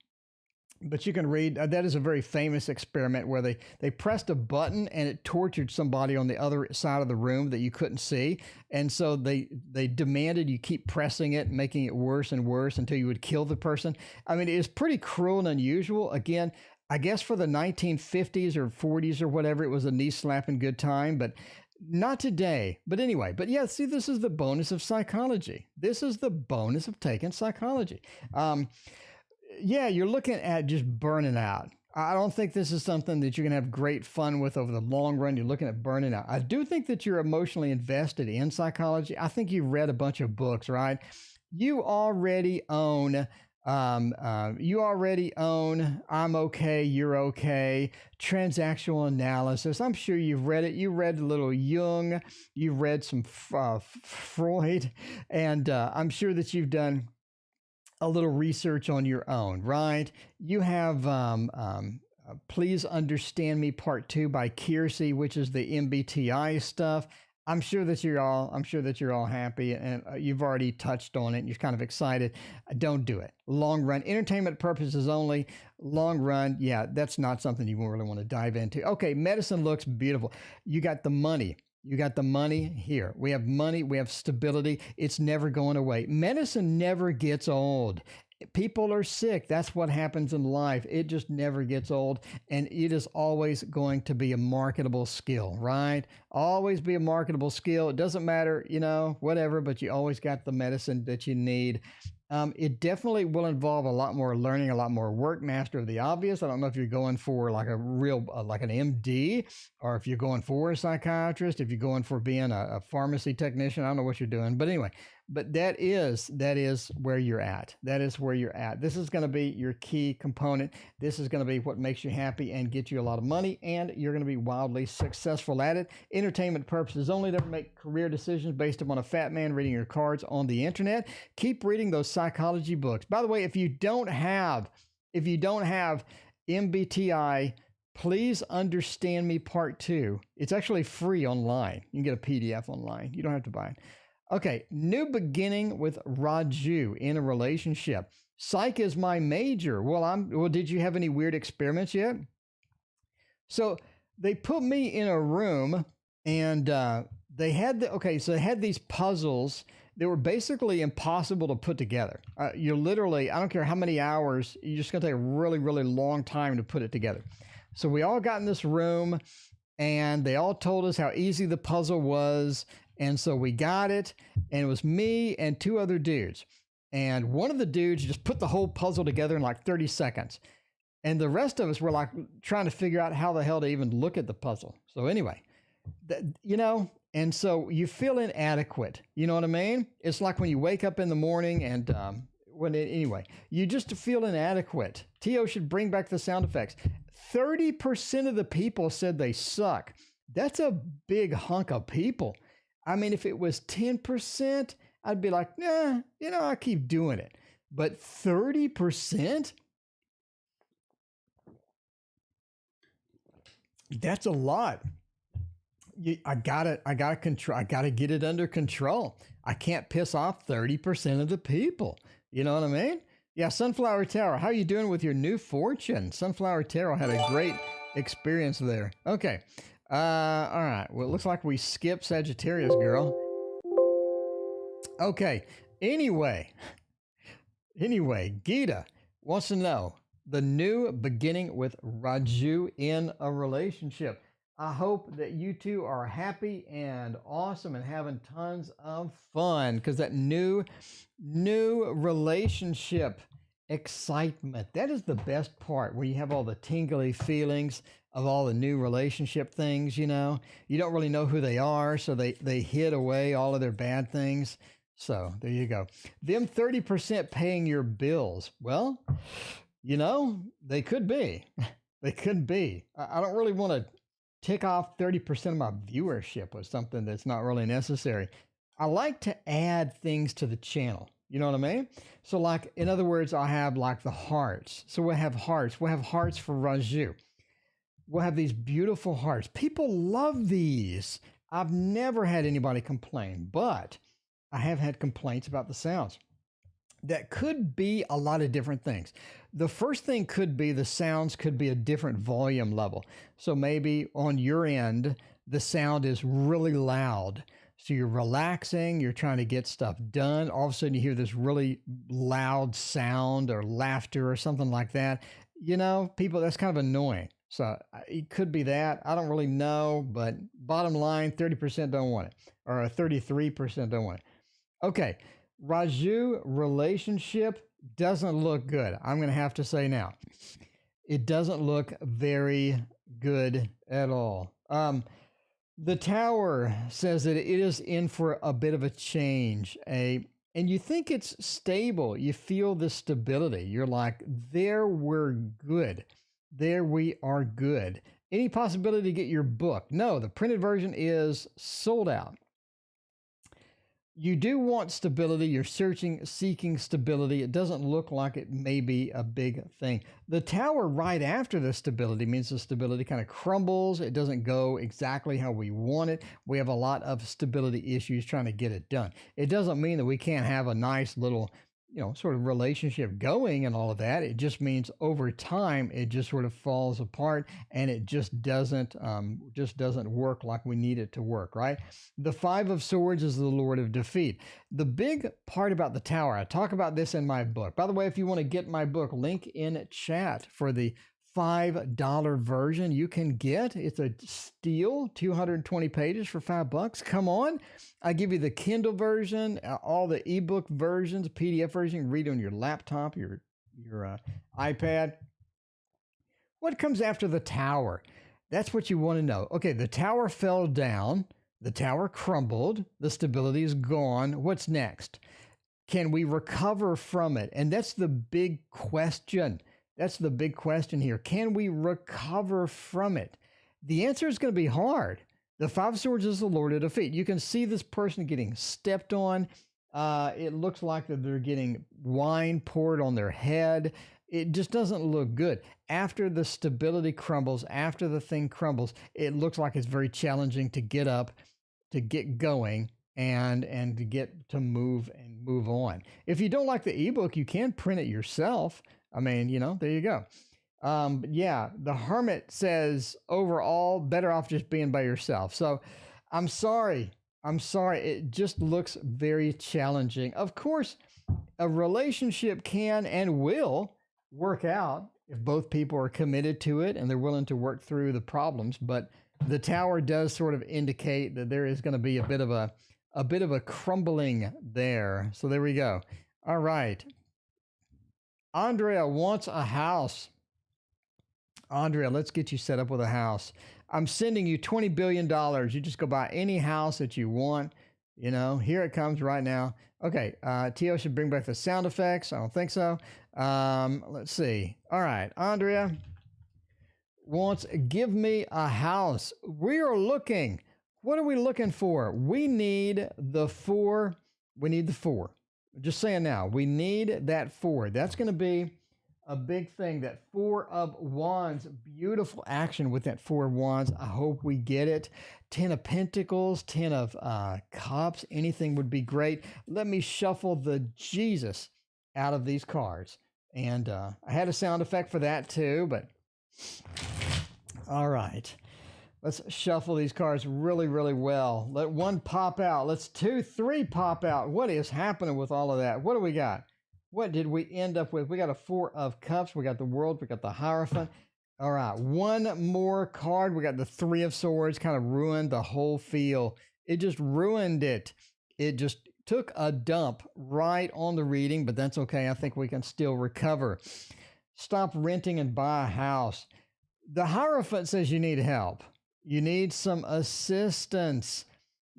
But you can read that is a very famous experiment where they pressed a button and it tortured somebody on the other side of the room that you couldn't see, and so they demanded you keep pressing it, making it worse and worse until you would kill the person. I mean, it is pretty cruel and unusual. Again, I guess for the 1950s or 40s or whatever, it was a knee slapping good time, but not today. But anyway, but yeah, see, this is the bonus of psychology. This is the bonus of taking psychology. Yeah, you're looking at just burning out. I don't think this is something that you're going to have great fun with over the long run. You're looking at burning out. I do think that you're emotionally invested in psychology. I think you've read a bunch of books, right? You already own. I'm okay, you're okay, transactional analysis. I'm sure you've read it. You read a little Jung, you've read some Freud, and I'm sure that you've done a little research on your own, right? You have Please Understand Me Part 2 by Kiersey, which is the MBTI stuff. I'm sure that you're all happy, and you've already touched on it and you're kind of excited. Don't do it. Long run, entertainment purposes only. Long run, yeah, that's not something you really want to dive into. Okay, medicine looks beautiful. You got the money. You got the money here. We have money. We have stability. It's never going away. Medicine never gets old. People are sick. That's what happens in life. It just never gets old. And it is always going to be a marketable skill, right? Always be a marketable skill. It doesn't matter, whatever, but you always got the medicine that you need. It definitely will involve a lot more learning, a lot more work, master of the obvious. I don't know if you're going for like a real, like an MD, or if you're going for a psychiatrist, if you're going for being a pharmacy technician. I don't know what you're doing, but anyway, but that is where you're at. That is where you're at. This is going to be your key component. This is going to be what makes you happy and get you a lot of money, and you're going to be wildly successful at it. Entertainment purposes only. Don't make career decisions based upon a fat man reading your cards on the internet. Keep reading those psychology books. By the way, if you don't have MBTI, Please Understand Me Part 2, it's actually free online. You can get a PDF online. You don't have to buy it. Okay, new beginning with Raju in a relationship. Psych is my major. Well, did you have any weird experiments yet? So they put me in a room, and they had these puzzles that were basically impossible to put together. You're literally, I don't care how many hours, you're just going to take a really, really long time to put it together. So we all got in this room, and they all told us how easy the puzzle was. And so we got it, and it was me and two other dudes. And one of the dudes just put the whole puzzle together in like 30 seconds. And the rest of us were like trying to figure out how the hell to even look at the puzzle. So anyway, and so you feel inadequate. You know what I mean? It's like when you wake up in the morning and you just feel inadequate. Tio should bring back the sound effects. 30% of the people said they suck. That's a big hunk of people. I mean, if it was 10%, I'd be like, nah, I keep doing it. But 30%? That's a lot. I gotta get it under control. I can't piss off 30% of the people. You know what I mean? Yeah, Sunflower Tarot, how are you doing with your new fortune? Sunflower Tarot had a great experience there. Okay. All right. Well, it looks like we skipped Sagittarius, girl. Okay. Anyway, Gita wants to know the new beginning with Raju in a relationship. I hope that you two are happy and awesome and having tons of fun, because that new relationship excitement, that is the best part, where you have all the tingly feelings of all the new relationship things. You don't really know who they are, so they hid away all of their bad things. So there you go. Them 30% paying your bills. Well, they could be. They could be. I don't really want to tick off 30% of my viewership with something that's not really necessary. I like to add things to the channel. You know what I mean? So like, in other words, I'll have like the hearts. So we'll have hearts. We'll have hearts for Raju. We'll have these beautiful hearts. People love these. I've never had anybody complain, but I have had complaints about the sounds. that could be a lot of different things. The first thing could be the sounds could be a different volume level. So maybe on your end, the sound is really loud. So you're relaxing, you're trying to get stuff done. All of a sudden you hear this really loud sound or laughter or something like that. You know, people, that's kind of annoying. So it could be that. I don't really know, but bottom line, 30% don't want it, or 33% don't want it. Okay. Raju, relationship doesn't look good. I'm going to have to say now, it doesn't look very good at all. The tower says that it is in for a bit of a change, and you think it's stable. You feel the stability. You're like, there we're good. There we are good. Any possibility to get your book? No, the printed version is sold out. You do want stability. You're seeking stability. It doesn't look like it may be a big thing. The tower right after the stability means the stability kind of crumbles. It doesn't go exactly how we want it. We have a lot of stability issues trying to get it done. It doesn't mean that we can't have a nice little, sort of relationship going and all of that. It just means over time, it just sort of falls apart and it just doesn't work like we need it to work, right? The Five of Swords is the Lord of Defeat. The big part about the tower, I talk about this in my book. By the way, if you want to get my book, link in chat for the $5 version you can get. It's a steal, 220 pages for $5. Come on. I give you the Kindle version, all the ebook versions, PDF version, you can read on your laptop, your iPad. What comes after the tower? That's what you want to know. Okay, the tower fell down, the tower crumbled, the stability is gone. What's next? Can we recover from it? And that's the big question. That's the big question here. Can we recover from it? The answer is going to be hard. The Five of Swords is the Lord of Defeat. You can see this person getting stepped on. It looks like that they're getting wine poured on their head. It just doesn't look good. After the stability crumbles, after the thing crumbles, it looks like it's very challenging to get up, to get going, and to get to move on. If you don't like the ebook, you can print it yourself. I mean, there you go. But yeah, the Hermit says overall better off just being by yourself. So I'm sorry. It just looks very challenging. Of course, a relationship can and will work out if both people are committed to it and they're willing to work through the problems. But the tower does sort of indicate that there is going to be a bit of a crumbling there. So there we go. All right. Andrea wants a house. Andrea, let's get you set up with a house. I'm sending you $20 billion. You just go buy any house that you want. Here it comes right now. Okay, Tio should bring back the sound effects. I don't think so. Let's see. All right, Andrea wants, give me a house. We are looking. What are we looking for? We need the 4. We need the 4. Just saying now, we need that 4. That's going to be a big thing. That 4 of Wands, beautiful action with that 4 of Wands. I hope we get it. 10 of Pentacles, 10 of Cups, anything would be great. Let me shuffle the Jesus out of these cards. And I had a sound effect for that too, but all right. Let's shuffle these cards really, really well. Let 1 pop out. Let's 2, 3 pop out. What is happening with all of that? What do we got? What did we end up with? We got a 4 of Cups. We got the World. We got the Hierophant. All right. 1 more card. We got the 3 of Swords. Kind of ruined the whole feel. It just ruined it. It just took a dump right on the reading, but that's okay. I think we can still recover. Stop renting and buy a house. The Hierophant says you need help. You need some assistance.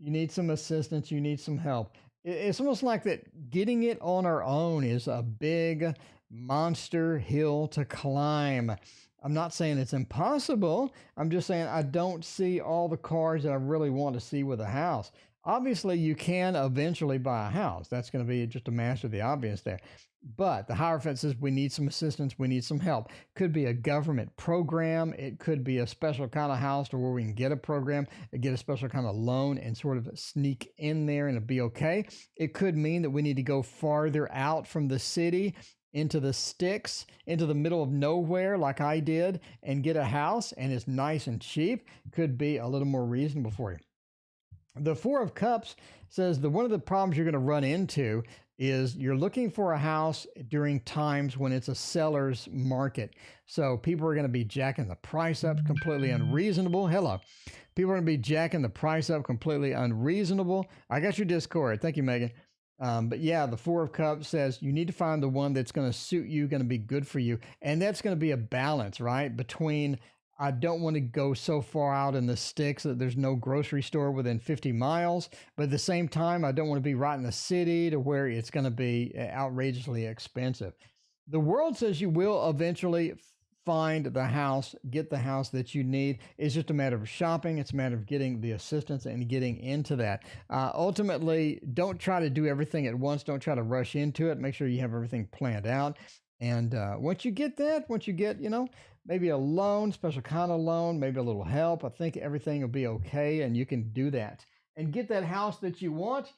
You need some assistance. You need some help. It's almost like that getting it on our own is a big monster hill to climb. I'm not saying it's impossible. I'm just saying I don't see all the cards that I really want to see with a house. Obviously, you can eventually buy a house. That's going to be just a master of the obvious there. But the Hierophant says we need some assistance, we need some help. Could be a government program. It could be a special kind of house to where we can get a program, get a special kind of loan and sort of sneak in there and it'll be okay. It could mean that we need to go farther out from the city into the sticks, into the middle of nowhere like I did and get a house and it's nice and cheap. Could be a little more reasonable for you. The Four of Cups says that one of the problems you're going to run into is you're looking for a house during times when it's a seller's market. So people are going to be jacking the price up completely unreasonable. Hello. People are going to be jacking the price up completely unreasonable. I got your Discord. Thank you, Megan. But yeah, the Four of Cups says you need to find the one that's going to suit you, going to be good for you. And that's going to be a balance, right? Between I don't want to go so far out in the sticks that there's no grocery store within 50 miles. But at the same time, I don't want to be right in the city to where it's going to be outrageously expensive. The world says you will eventually find the house, get the house that you need. It's just a matter of shopping. It's a matter of getting the assistance and getting into that. Ultimately, don't try to do everything at once. Don't try to rush into it. Make sure you have everything planned out. And once you get that, once you get, maybe a loan, special kind of loan, maybe a little help, I think everything will be okay and you can do that and get that house that you want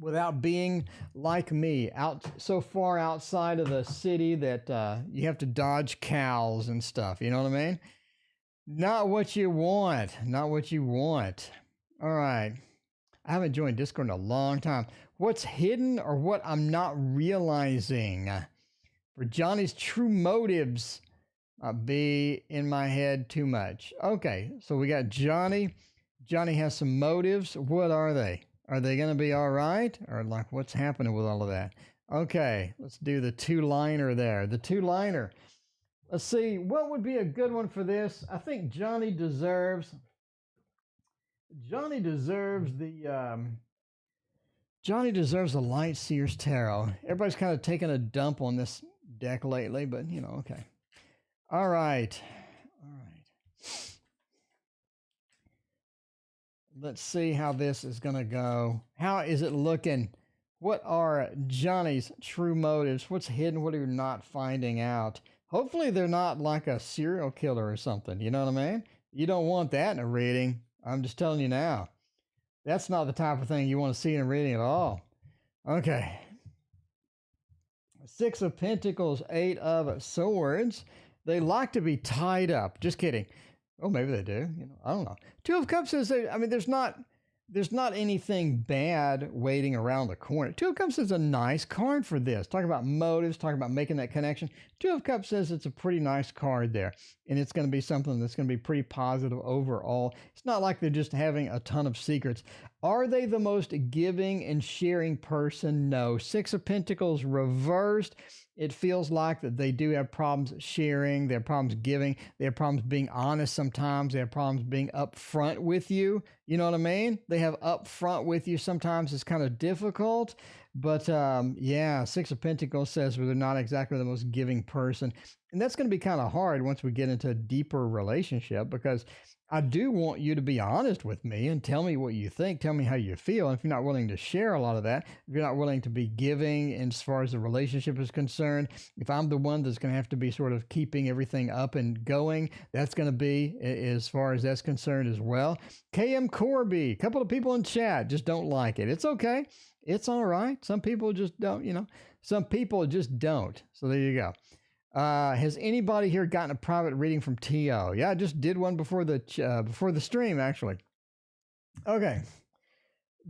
without being like me, out so far outside of the city that you have to dodge cows and stuff. You know what I mean? Not what you want. Not what you want. All right. I haven't joined Discord in a long time. What's hidden or what I'm not realizing? For Johnny's true motives be in my head too much. Okay, so we got Johnny. Johnny has some motives. What are they? Are they going to be all right? Or like what's happening with all of that? Okay, let's do the two-liner there. The two-liner. Let's see, what would be a good one for this? I think Johnny deserves the Light Seers Tarot. Everybody's kind of taking a dump on this deck lately, but okay. All right. Let's see how this is going to go. How is it looking? What are Johnny's true motives? What's hidden? What are you not finding out? Hopefully they're not like a serial killer or something. You know what I mean? You don't want that in a reading. I'm just telling you now. That's not the type of thing you want to see in a reading at all. Okay. Six of Pentacles, Eight of Swords. They like to be tied up. Just kidding. Oh, maybe they do. I don't know. Two of Cups says, there's not anything bad waiting around the corner. Two of Cups is a nice card for this. Talk about motives, talk about making that connection. Two of Cups says it's a pretty nice card there. And it's going to be something that's going to be pretty positive overall. It's not like they're just having a ton of secrets. Are they the most giving and sharing person? No. Six of Pentacles reversed. It feels like that they do have problems sharing, they have problems giving, they have problems being honest sometimes, they have problems being upfront with you. You know what I mean? They have upfront with you sometimes. It's kind of difficult. But yeah, Six of Pentacles says they're not exactly the most giving person. And that's going to be kind of hard once we get into a deeper relationship, because I do want you to be honest with me and tell me what you think, tell me how you feel. And if you're not willing to share a lot of that, if you're not willing to be giving as far as the relationship is concerned, if I'm the one that's going to have to be sort of keeping everything up and going, that's going to be as far as that's concerned as well. KM Corby, a couple of people in chat just don't like it. It's okay. It's all right. Some people just don't, some people just don't. So there you go. Has anybody here gotten a private reading from T.O.? Yeah, I just did one before the stream, actually. Okay.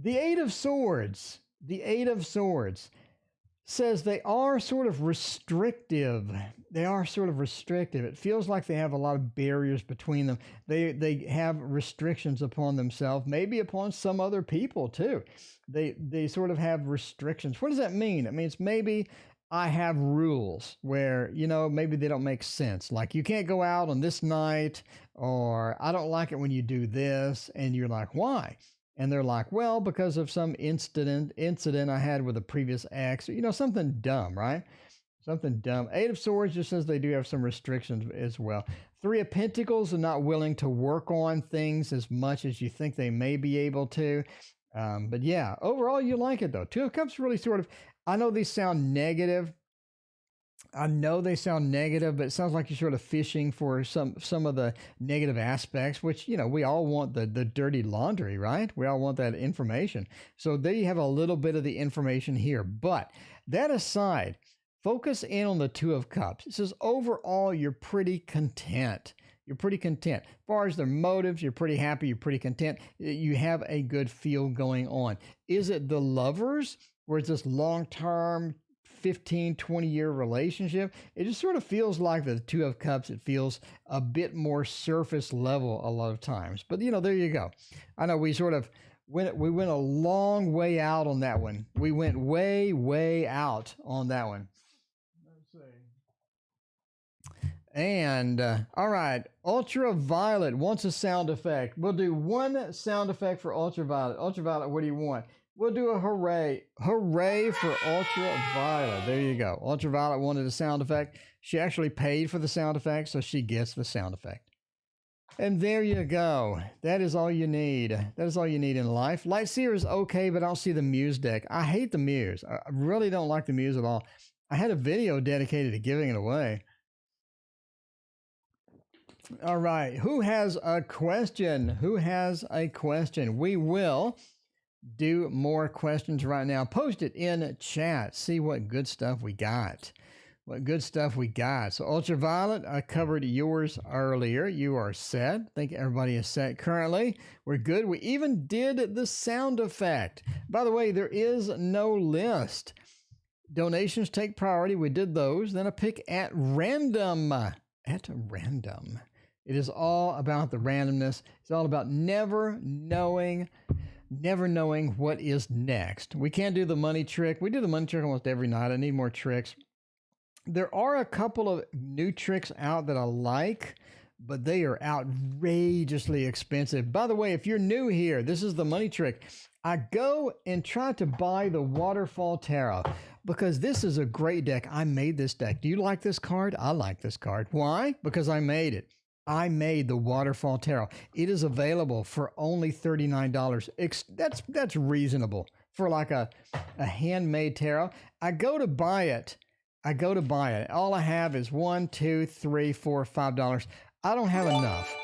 The Eight of Swords. The Eight of Swords says they are sort of restrictive. They are sort of restrictive. It feels like they have a lot of barriers between them. They have restrictions upon themselves, maybe upon some other people too. They sort of have restrictions. What does that mean? It means maybe I have rules where, maybe they don't make sense. Like you can't go out on this night, or I don't like it when you do this. And you're like, why? And they're like, well, because of some incident I had with a previous ex, something dumb, right? Something dumb. Eight of Swords just says they do have some restrictions as well. Three of Pentacles are not willing to work on things as much as you think they may be able to. But yeah, overall, you like it though. Two of Cups really sort of, I know these sound negative. I know they sound negative, but it sounds like you're sort of fishing for some of the negative aspects, which we all want the dirty laundry, right? We all want that information. So there you have a little bit of the information here. But that aside, focus in on the Two of Cups. It says overall you're pretty content. You're pretty content. As far as their motives, you're pretty happy, you're pretty content. You have a good feel going on. Is it the lovers, where it's this long-term 15, 20-year relationship? It just sort of feels like the Two of Cups. It feels a bit more surface level a lot of times. But there you go. I know we went a long way out on that one. We went way, way out on that one. Let's see. And all right, Ultraviolet wants a sound effect. We'll do one sound effect for Ultraviolet. Ultraviolet, what do you want? We'll do a hooray. Hooray for Ultraviolet. There you go. Ultraviolet wanted a sound effect. She actually paid for the sound effect, so she gets the sound effect. And there you go. That is all you need. That is all you need in life. Lightseer is okay, but I don't see the Muse deck. I hate the Muse. I really don't like the Muse at all. I had a video dedicated to giving it away. All right. Who has a question? Who has a question? We will do more questions right now. Post it in chat. See what good stuff we got. What good stuff we got. So Ultraviolet, I covered yours earlier. You are set. I think everybody is set currently. We're good. We even did the sound effect. By the way, there is no list. Donations take priority. We did those. Then a pick at random. At random. It is all about the randomness. It's all about never knowing what is next. We can't do the money trick. We do the money trick almost every night. I need more tricks. There are a couple of new tricks out that I like, but they are outrageously expensive. By the way, if you're new here, this is the money trick. I go and try to buy the Waterfall Tarot because this is a great deck. I made this deck. Do you like this card? I like this card. Why? Because I made it. I made the Waterfall Tarot. It is available for only $39. That's reasonable for like a handmade tarot. I go to buy it. All I have is $1, $2, $3, $4, $5. I don't have enough.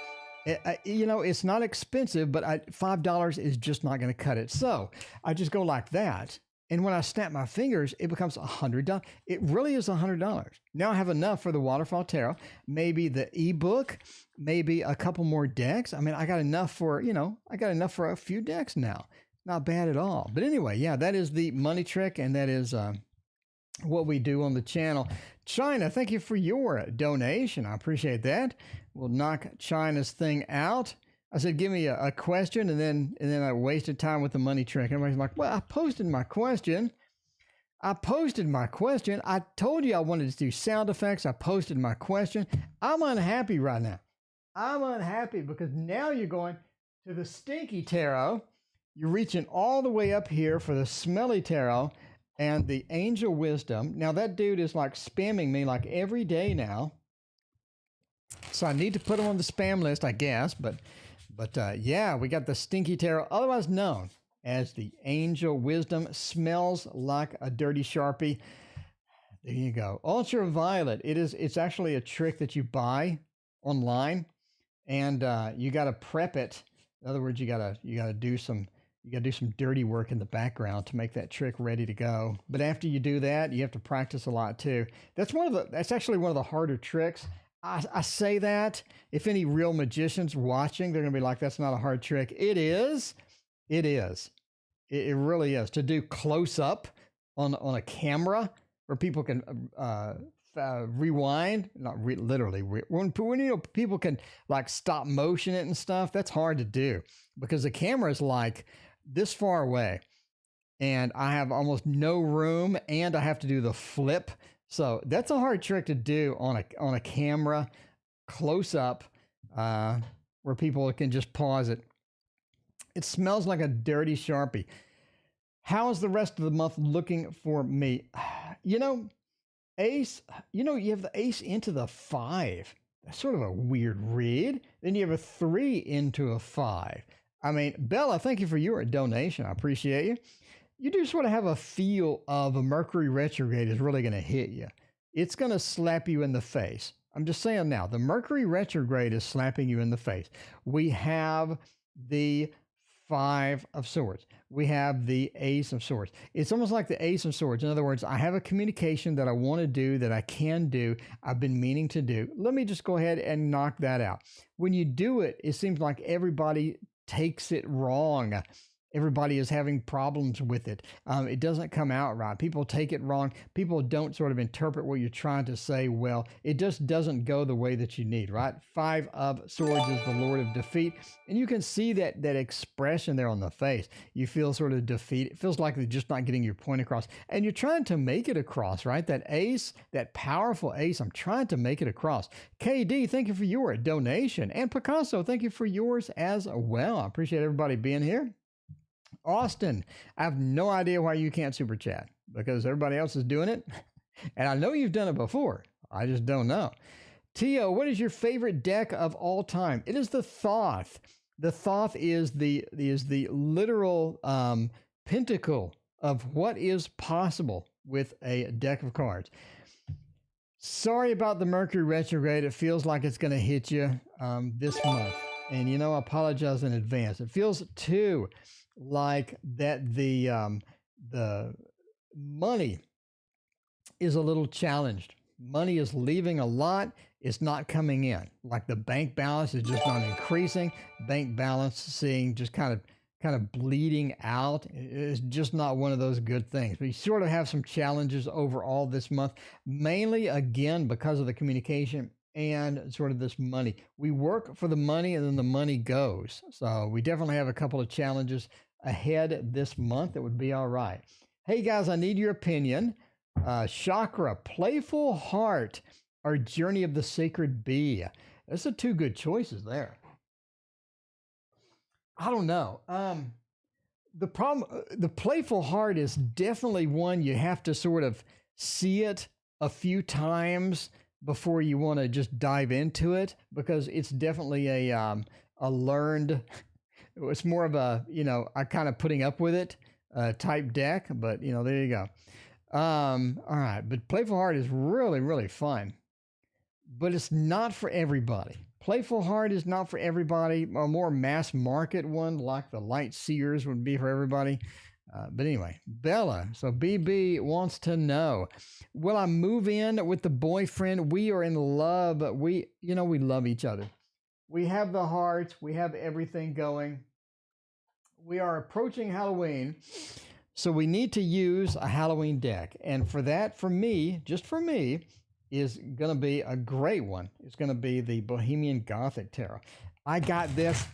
It's not expensive, but $5 is just not going to cut it. So I just go like that. And when I snap my fingers, it becomes $100. It really is $100. Now I have enough for the Waterfall Tarot, maybe the ebook, maybe a couple more decks. I mean, I got enough for a few decks now. Not bad at all. But anyway, yeah, that is the money trick, and that is what we do on the channel. China, thank you for your donation. I appreciate that. We'll knock China's thing out. I said, give me a question, and then I wasted time with the money trick. Everybody's like, well, I posted my question. I told you I wanted to do sound effects. I posted my question. I'm unhappy right now. I'm unhappy because now you're going to the Stinky Tarot. You're reaching all the way up here for the Smelly Tarot and the Angel Wisdom. Now that dude is like spamming me like every day now. So I need to put him on the spam list, I guess, but yeah, we got the Stinky Tarot, otherwise known as the Angel Wisdom. Smells like a dirty Sharpie. There you go. Ultraviolet. It's actually a trick that you buy online, and you got to prep it. In other words, you got to do some dirty work in the background to make that trick ready to go. But after you do that, you have to practice a lot too. That's actually one of the harder tricks. I say that if any real magicians watching, they're going to be like, that's not a hard trick. It is. It really is. To do close up on a camera where people can rewind, not literally, when people can like stop motion it and stuff, that's hard to do because the camera is like this far away and I have almost no room and I have to do the flip. So that's a hard trick to do on a camera close up where people can just pause it. It smells like a dirty Sharpie. How is the rest of the month looking for me? Ace, you have the ace into the 5. That's sort of a weird read. Then you have a 3 into a 5. I mean, Bella, thank you for your donation. I appreciate you. You do sort of have a feel of a Mercury retrograde is really going to hit you. It's going to slap you in the face. I'm just saying now, the Mercury retrograde is slapping you in the face. We have the Five of Swords. We have the Ace of Swords. It's almost like the Ace of Swords. In other words, I have a communication that I want to do, that I can do, I've been meaning to do. Let me just go ahead and knock that out. When you do it, it seems like everybody takes it wrong. Everybody is having problems with it. It doesn't come out right. People take it wrong. People don't sort of interpret what you're trying to say well. It just doesn't go the way that you need, right? Five of Swords is the Lord of defeat. And you can see that expression there on the face. You feel sort of defeat. It feels like they're just not getting your point across. And you're trying to make it across, right? That ace, that powerful ace, I'm trying to make it across. KD, thank you for your donation. And Picasso, thank you for yours as well. I appreciate everybody being here. Austin, I have no idea why you can't super chat, because everybody else is doing it. And I know you've done it before. I just don't know. Tio, what is your favorite deck of all time? It is the Thoth. The Thoth is the literal pinnacle of what is possible with a deck of cards. Sorry about the Mercury retrograde. It feels like it's going to hit you this month. And, I apologize in advance. It feels too like that the money is a little challenged. Money is leaving a lot. It's not coming in. Like the bank balance is just not increasing. Bank balance seeing just kind of bleeding out. It's just not one of those good things. We sort of have some challenges overall this month, mainly again because of the communication and sort of this money. We work for the money and then the money goes. So we definitely have a couple of challenges ahead this month. It would be all right. Hey guys, I need your opinion. Chakra, Playful Heart, or Journey of the Sacred Bee. Those are two good choices there. I don't know. The Playful Heart is definitely one you have to sort of see it a few times before you want to just dive into it, because it's definitely a learned, it's more of a, I kind of putting up with it type deck, but there you go. All right. But Playful Heart is really, really fun, but it's not for everybody. Playful Heart is not for everybody. A more mass market one like the Light Seers would be for everybody. But anyway, Bella, so BB wants to know, will I move in with the boyfriend? We are in love. We love each other. We have the hearts. We have everything going. We are approaching Halloween. So we need to use a Halloween deck. And for that, for me, just for me, is going to be a great one. It's going to be the Bohemian Gothic Tarot. I got this.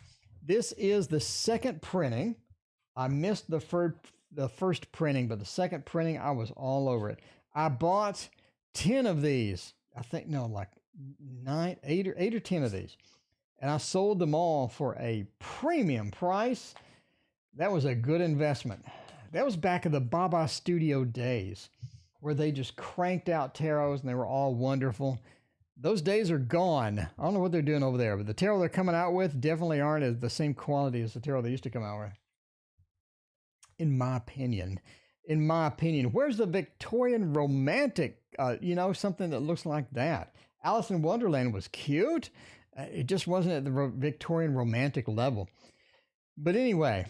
This is the second printing. I missed the first printing, but the second printing, I was all over it. I bought 10 of these. I think, no, like 8 or 10 of these. And I sold them all for a premium price. That was a good investment. That was back in the Baba Studio days, where they just cranked out tarots and they were all wonderful. Those days are gone. I don't know what they're doing over there, but the tarot they're coming out with definitely aren't as the same quality as the tarot they used to come out with. In my opinion, where's the Victorian romantic, something that looks like that? Alice in Wonderland was cute. It just wasn't at the Victorian romantic level. But anyway,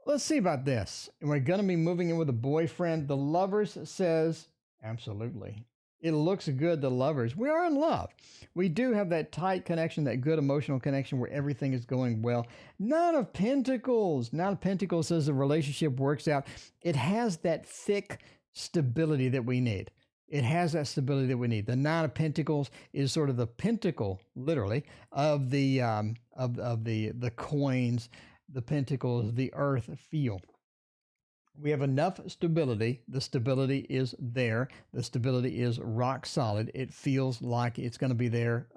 let's see about this. We're going to be moving in with a boyfriend. The Lovers says, absolutely. It looks good, the Lovers. We are in love. We do have that tight connection, that good emotional connection where everything is going well. Nine of Pentacles. Nine of Pentacles says the relationship works out. It has that thick stability that we need. It has that stability that we need. The Nine of Pentacles is sort of the pentacle, literally, of the coins, the pentacles, the earth feel. We have enough stability. The stability is there. The stability is rock solid. It feels like it's going to be there,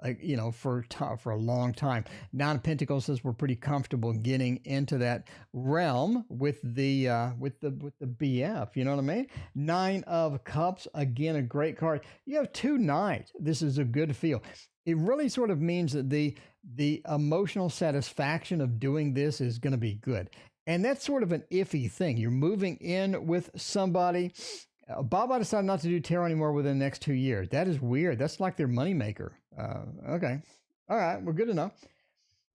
for a long time. Nine of Pentacles says we're pretty comfortable getting into that realm with the BF. You know what I mean? Nine of Cups, again, a great card. You have two knights. This is a good feel. It really sort of means that the emotional satisfaction of doing this is going to be good. And that's sort of an iffy thing. You're moving in with somebody. Baba decided not to do tarot anymore within the next 2 years. That is weird. That's like their moneymaker. Okay. All right. Well, good enough.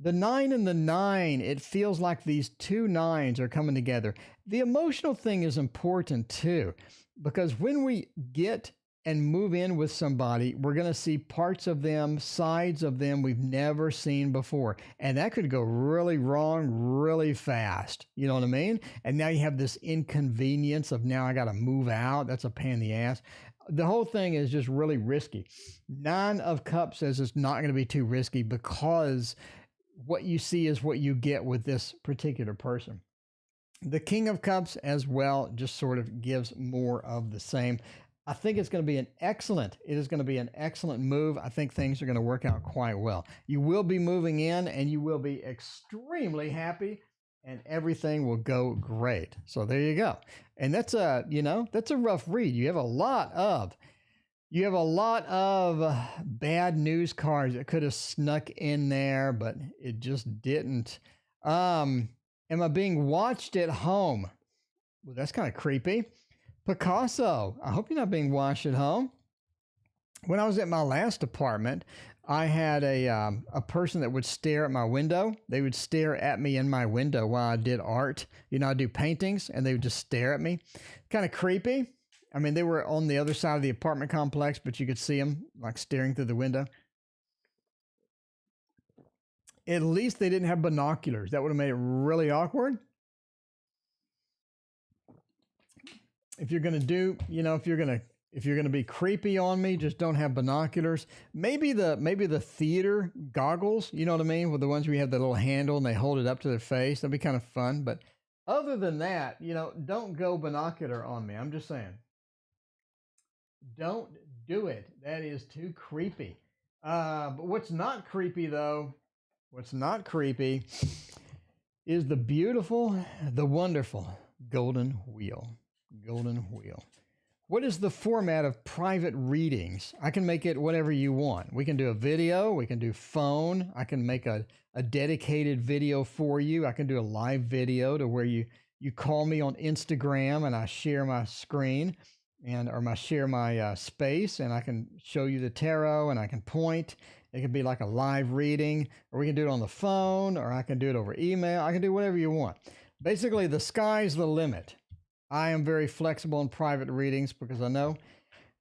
The 9 and the 9, it feels like these two nines are coming together. The emotional thing is important too, because when we get and move in with somebody, we're going to see parts of them, sides of them we've never seen before. And that could go really wrong really fast. You know what I mean? And now you have this inconvenience of now I got to move out. That's a pain in the ass. The whole thing is just really risky. 9 of Cups says it's not going to be too risky because what you see is what you get with this particular person. The King of Cups as well just sort of gives more of the same. I think it's going to be it is going to be an excellent move. I think things are going to work out quite well. You will be moving in and you will be extremely happy and everything will go great. So there you go. And that's a rough read. You have a lot of bad news cards that could have snuck in there, but it just didn't. Am I being watched at home? Well, that's kind of creepy. Picasso, I hope you're not being watched at home. When I was at my last apartment, I had a person that would stare at my window. They would stare at me in my window while I did art. I do paintings, and they would just stare at me. Kind of creepy. I mean, they were on the other side of the apartment complex, but you could see them like staring through the window. At least they didn't have binoculars. That would have made it really awkward. If you're going to do, if you're going to be creepy on me, just don't have binoculars. Maybe the theater goggles, you know what I mean? With the ones where you have the little handle and they hold it up to their face. That'd be kind of fun. But other than that, don't go binocular on me. I'm just saying. Don't do it. That is too creepy. But what's not creepy though, is the beautiful, the wonderful golden wheel. What is the format of private readings? I can make it whatever you want. We can do a video. We can do phone. I can make a dedicated video for you. I can do a live video to where you call me on Instagram and I share my screen share my space, and I can show you the tarot and I can point. It could be like a live reading, or we can do it on the phone, or I can do it over email. I can do whatever you want. Basically, the sky's the limit. I am very flexible in private readings because I know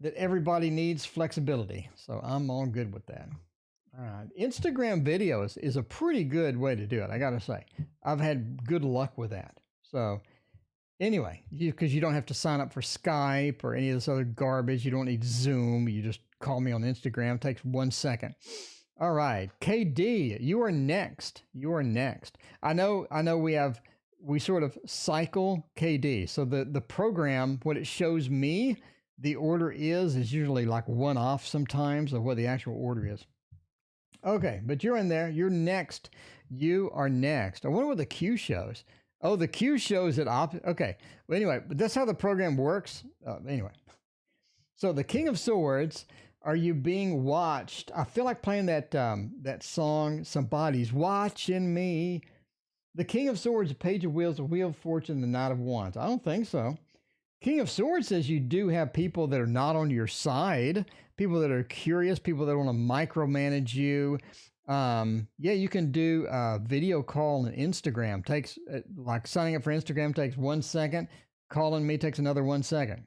that everybody needs flexibility. So I'm all good with that. All right. Instagram videos is a pretty good way to do it, I got to say. I've had good luck with that. So anyway, because you don't have to sign up for Skype or any of this other garbage. You don't need Zoom. You just call me on Instagram. It takes 1 second. All right. KD, you are next. I know we sort of cycle KD. So the program, what it shows me, the order is usually like one off sometimes of what the actual order is. Okay, but you're in there. You're next. You are next. I wonder what the Q shows. Oh, the Q shows it okay. Well, anyway, but that's how the program works. Anyway. So the King of Swords, are you being watched? I feel like playing that song, Somebody's Watching Me. The King of Swords, Page of Wheels, the Wheel of Fortune, the Knight of Wands. I don't think so. King of Swords says you do have people that are not on your side, people that are curious, people that want to micromanage you. Yeah, you can do a video call on Instagram. Takes like signing up for Instagram takes 1 second. Calling me takes another 1 second.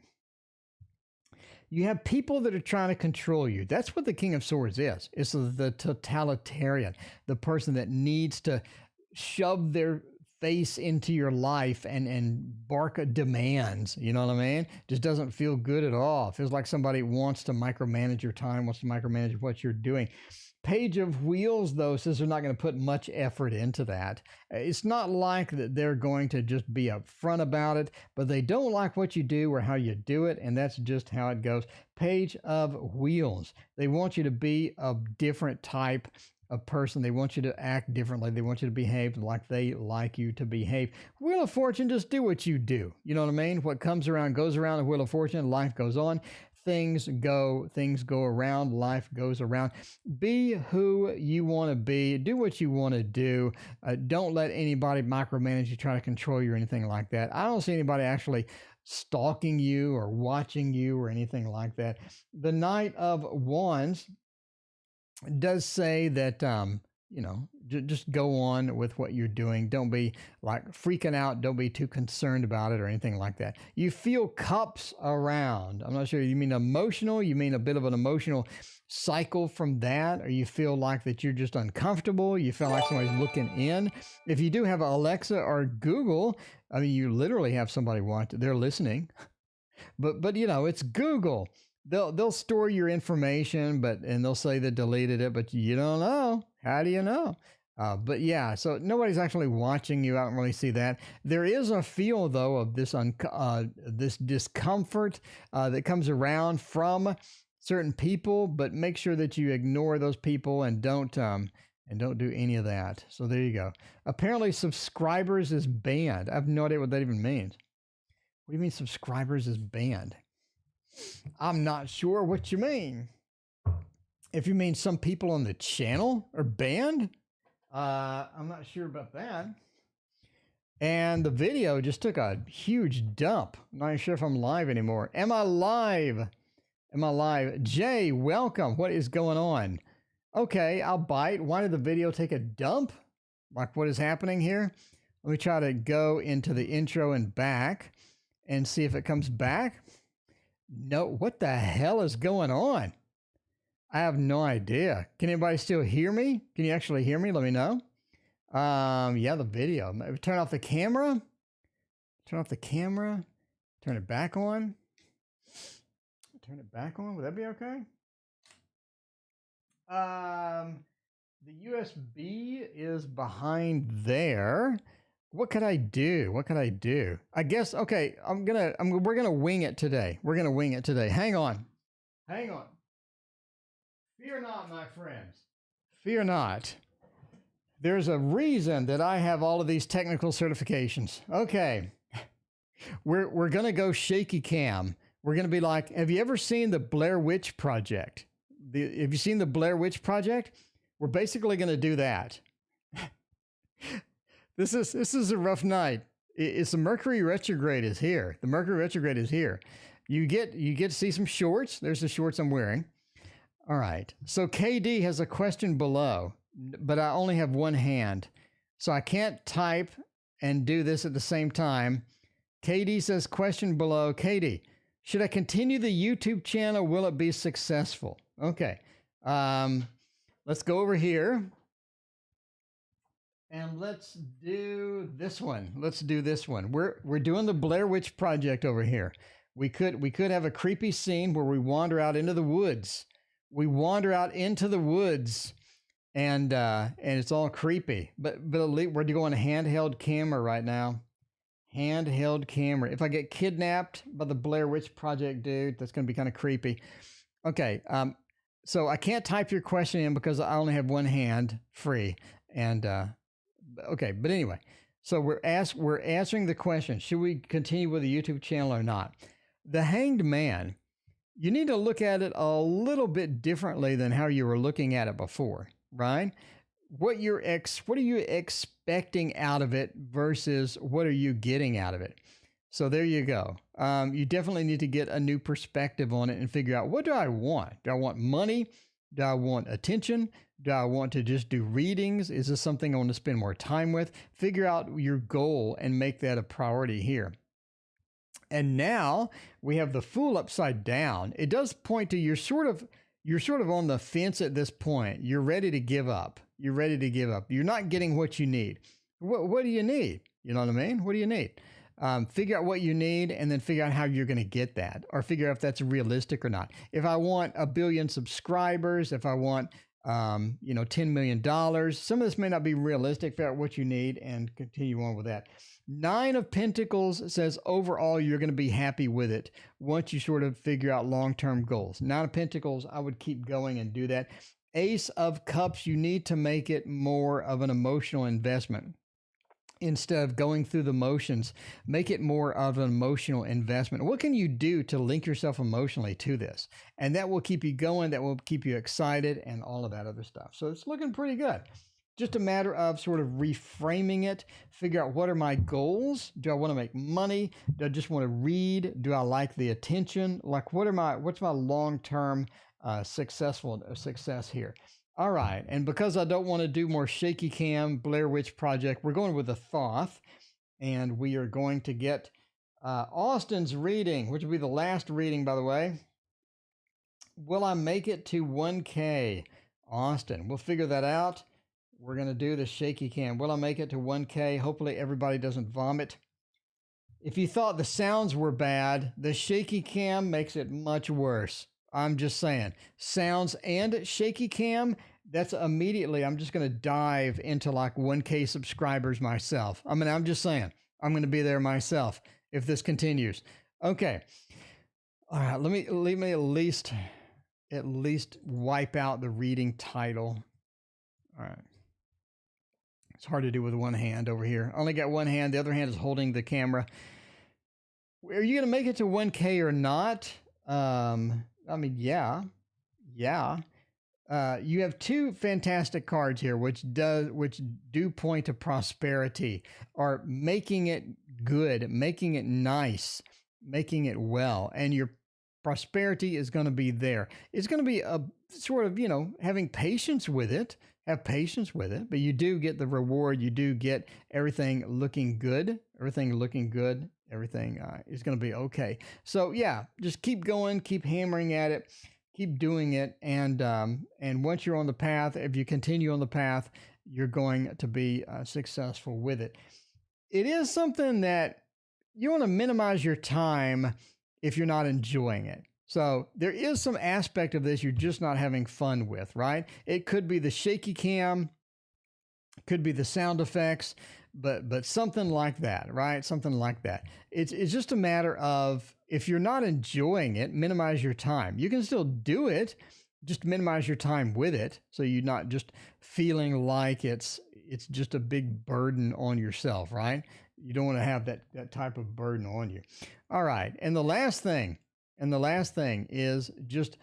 You have people that are trying to control you. That's what the King of Swords is. It's the totalitarian, the person that needs to shove their face into your life and bark demands. You know what I mean? Just doesn't feel good at all. It feels like somebody wants to micromanage your time, wants to micromanage what you're doing. Page of Wheels, though, says they're not going to put much effort into that. It's not like that they're going to just be upfront about it, but they don't like what you do or how you do it, and that's just how it goes. Page of Wheels. They want you to be a different type of person. They want you to act differently. They want you to behave like they like you to behave. Wheel of Fortune, just do what you do. You know what I mean? What comes around goes around. The Wheel of Fortune, life goes on. Things go around, life goes around. Be who you want to be. Do what you want to do. Don't let anybody micromanage you, try to control you or anything like that. I don't see anybody actually stalking you or watching you or anything like that. The Knight of Wands does say that, just go on with what you're doing. Don't be like freaking out. Don't be too concerned about it or anything like that. You feel cups around. I'm not sure. You mean emotional? You mean a bit of an emotional cycle from that? Or you feel like that you're just uncomfortable? You feel like somebody's looking in? If you do have Alexa or Google, I mean, you literally have somebody they're listening. But it's Google. They'll store your information, and they'll say they deleted it, but you don't know. How do you know? But yeah, so nobody's actually watching you. I don't really see that. There is a feel, though, of this this discomfort that comes around from certain people, but make sure that you ignore those people and don't do any of that. So there you go. Apparently, subscribers is banned. I have no idea what that even means. What do you mean subscribers is banned? I'm not sure what you mean. If you mean some people on the channel are banned, I'm not sure about that. And the video just took a huge dump. I'm not sure if I'm live anymore. Am I live? Am I live? Jay, welcome. What is going on? Okay, I'll bite. Why did the video take a dump? Like, what is happening here? Let me try to go into the intro and back and see if it comes back. No, what the hell is going on? I have no idea. Can anybody still hear me? Can you actually hear me? Let me know. Yeah, the video. Maybe turn off the camera. Turn off the camera. Turn it back on. Turn it back on. Would that be okay? The USB is behind there. What could I do? What could I do? I guess, okay, we're gonna wing it today. We're gonna wing it today. Hang on. Hang on. Fear not, my friends. Fear not. There's a reason that I have all of these technical certifications. Okay. We're gonna go shaky cam. We're gonna be like, have you ever seen the Blair Witch Project? Have you seen the Blair Witch Project? We're basically gonna do that. This is a rough night. It's the Mercury retrograde is here. The Mercury retrograde is here. You get to see some shorts. There's the shorts I'm wearing. All right. So KD has a question below, but I only have one hand, so I can't type and do this at the same time. KD says question below. KD, should I continue the YouTube channel? Will it be successful? Okay. Let's go over here. And let's do this one. Let's do this one. We're doing the Blair Witch Project over here. We could have a creepy scene where we wander out into the woods. We wander out into the woods, and it's all we're doing a handheld camera right now. Handheld camera. If I get kidnapped by the Blair Witch Project dude, that's going to be kind of creepy. Okay. So I can't type your question in because I only have one hand free, and okay, but anyway, so we're answering the question, should we continue with the YouTube channel or not? The Hanged Man, you need to look at it a little bit differently than how you were looking at it before, right? What are you expecting out of it versus what are you getting out of it? So there you go. You definitely need to get a new perspective on it and figure out, what do I want? Do I want money? Do I want attention? Do I want to just do readings? Is this something I want to spend more time with? Figure out your goal and make that a priority here. And now we have the Fool upside down. It does point to you're sort of on the fence at this point. You're ready to give up. You're ready to give up. You're not getting what you need. What do you need? You know what I mean? What do you need? Figure out what you need and then figure out how you're going to get that, or figure out if that's realistic or not. If I want 1 billion subscribers, if I want $10 million. Some of this may not be realistic. Figure out what you need and continue on with that. Nine of Pentacles says overall you're going to be happy with it once you sort of figure out long-term goals. Nine of Pentacles, I would keep going and do that. Ace of Cups, you need to make it more of an emotional investment. Instead of going through the motions, make it more of an emotional investment. What can you do to link yourself emotionally to this? And that will keep you going, that will keep you excited, and all of that other stuff. So it's looking pretty good. Just a matter of sort of reframing it, figure out what are my goals? Do I want to make money? Do I just want to read? Do I like the attention? Like what's my long-term success here? All right, and because I don't want to do more shaky cam Blair Witch Project, we're going with a Thoth, and we are going to get Austin's reading, which will be the last reading, by the way. Will I make it to 1K? Austin, we'll figure that out. We're going to do the shaky cam. Will I make it to 1K? Hopefully everybody doesn't vomit. If you thought the sounds were bad, the shaky cam makes it much worse. I'm just saying. Sounds and shaky cam, that's immediately, I'm just going to dive into like 1K subscribers myself. I mean, I'm just saying. I'm going to be there myself if this continues. Okay. All right, let me at least wipe out the reading title. All right. It's hard to do with one hand over here. I only got one hand. The other hand is holding the camera. Are you going to make it to 1K or not? I mean, yeah. You have two fantastic cards here, which do point to prosperity, or making it good, making it nice, making it well. And your prosperity is going to be there. It's going to be a sort of, having patience with it. Have patience with it, but you do get the reward. You do get everything looking good. Everything is going to be okay. So yeah, just keep going, keep hammering at it, keep doing it. And once you're on the path, if you continue on the path, you're going to be successful with it. It is something that you want to minimize your time if you're not enjoying it. So there is some aspect of this you're just not having fun with, right? It could be the shaky cam, could be the sound effects, but something like that, right? Something like that. It's just a matter of, if you're not enjoying it, minimize your time. You can still do it, just minimize your time with it, so you're not just feeling like it's just a big burden on yourself, right? You don't want to have that type of burden on you. All right, and the last thing is just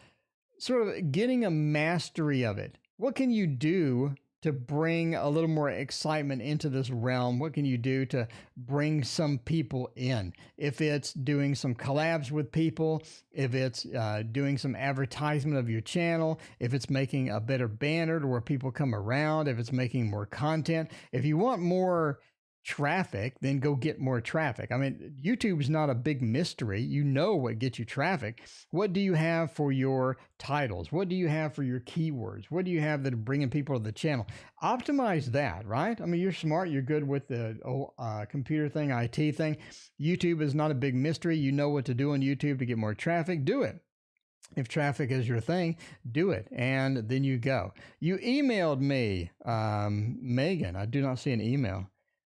sort of getting a mastery of it. What can you do to bring a little more excitement into this realm? What can you do to bring some people in? If it's doing some collabs with people, if it's doing some advertisement of your channel, if it's making a better banner to where people come around, if it's making more content, if you want more traffic, then go get more traffic. I mean, YouTube is not a big mystery. You know what gets you traffic. What do you have for your titles? What do you have for your keywords? What do you have that are bringing people to the channel? Optimize that, right? I mean, you're smart. You're good with the computer thing, IT thing. YouTube is not a big mystery. You know what to do on YouTube to get more traffic. Do it. If traffic is your thing, do it. And then you go. You emailed me, Megan. I do not see an email.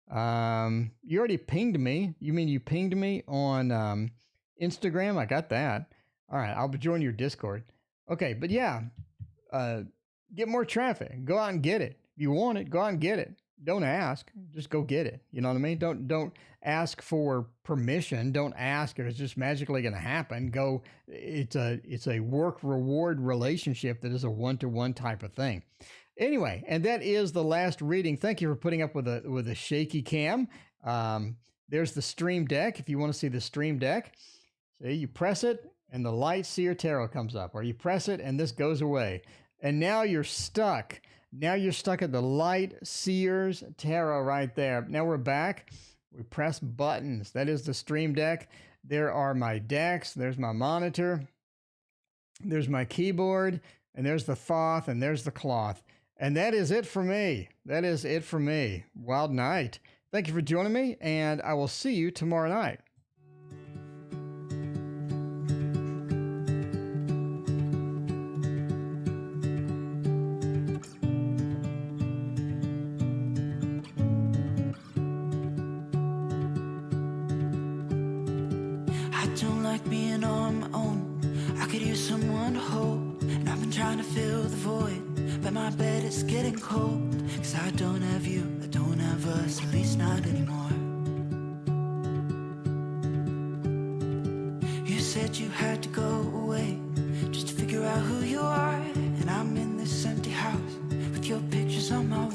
You already pinged me. You mean you pinged me on Instagram? I got that. All right, I'll join your Discord. Okay, but yeah, get more traffic. Go out and get it. If you want it, go out and get it. Don't ask. Just go get it. You know what I mean? Don't ask for permission. Don't ask if it's just magically going to happen. Go. It's a work reward relationship that is a one-to-one type of thing. Anyway, and that is the last reading. Thank you for putting up with a shaky cam. There's the Stream Deck. If you want to see the Stream Deck, see, you press it and the Light Seer Tarot comes up, or you press it and this goes away. And now you're stuck. Now you're stuck at the Light Seer's Tarot right there. Now we're back. We press buttons. That is the Stream Deck. There are my decks. There's my monitor. There's my keyboard. And there's the Thoth. And there's the cloth. And that is it for me. That is it for me. Wild night. Thank you for joining me, and I will see you tomorrow night. don't like being on my own. I could use someone to hold. And I've been trying to fill the void, but my bed is getting cold. Cause I don't have you, I don't have us, at least not anymore. You said you had to go,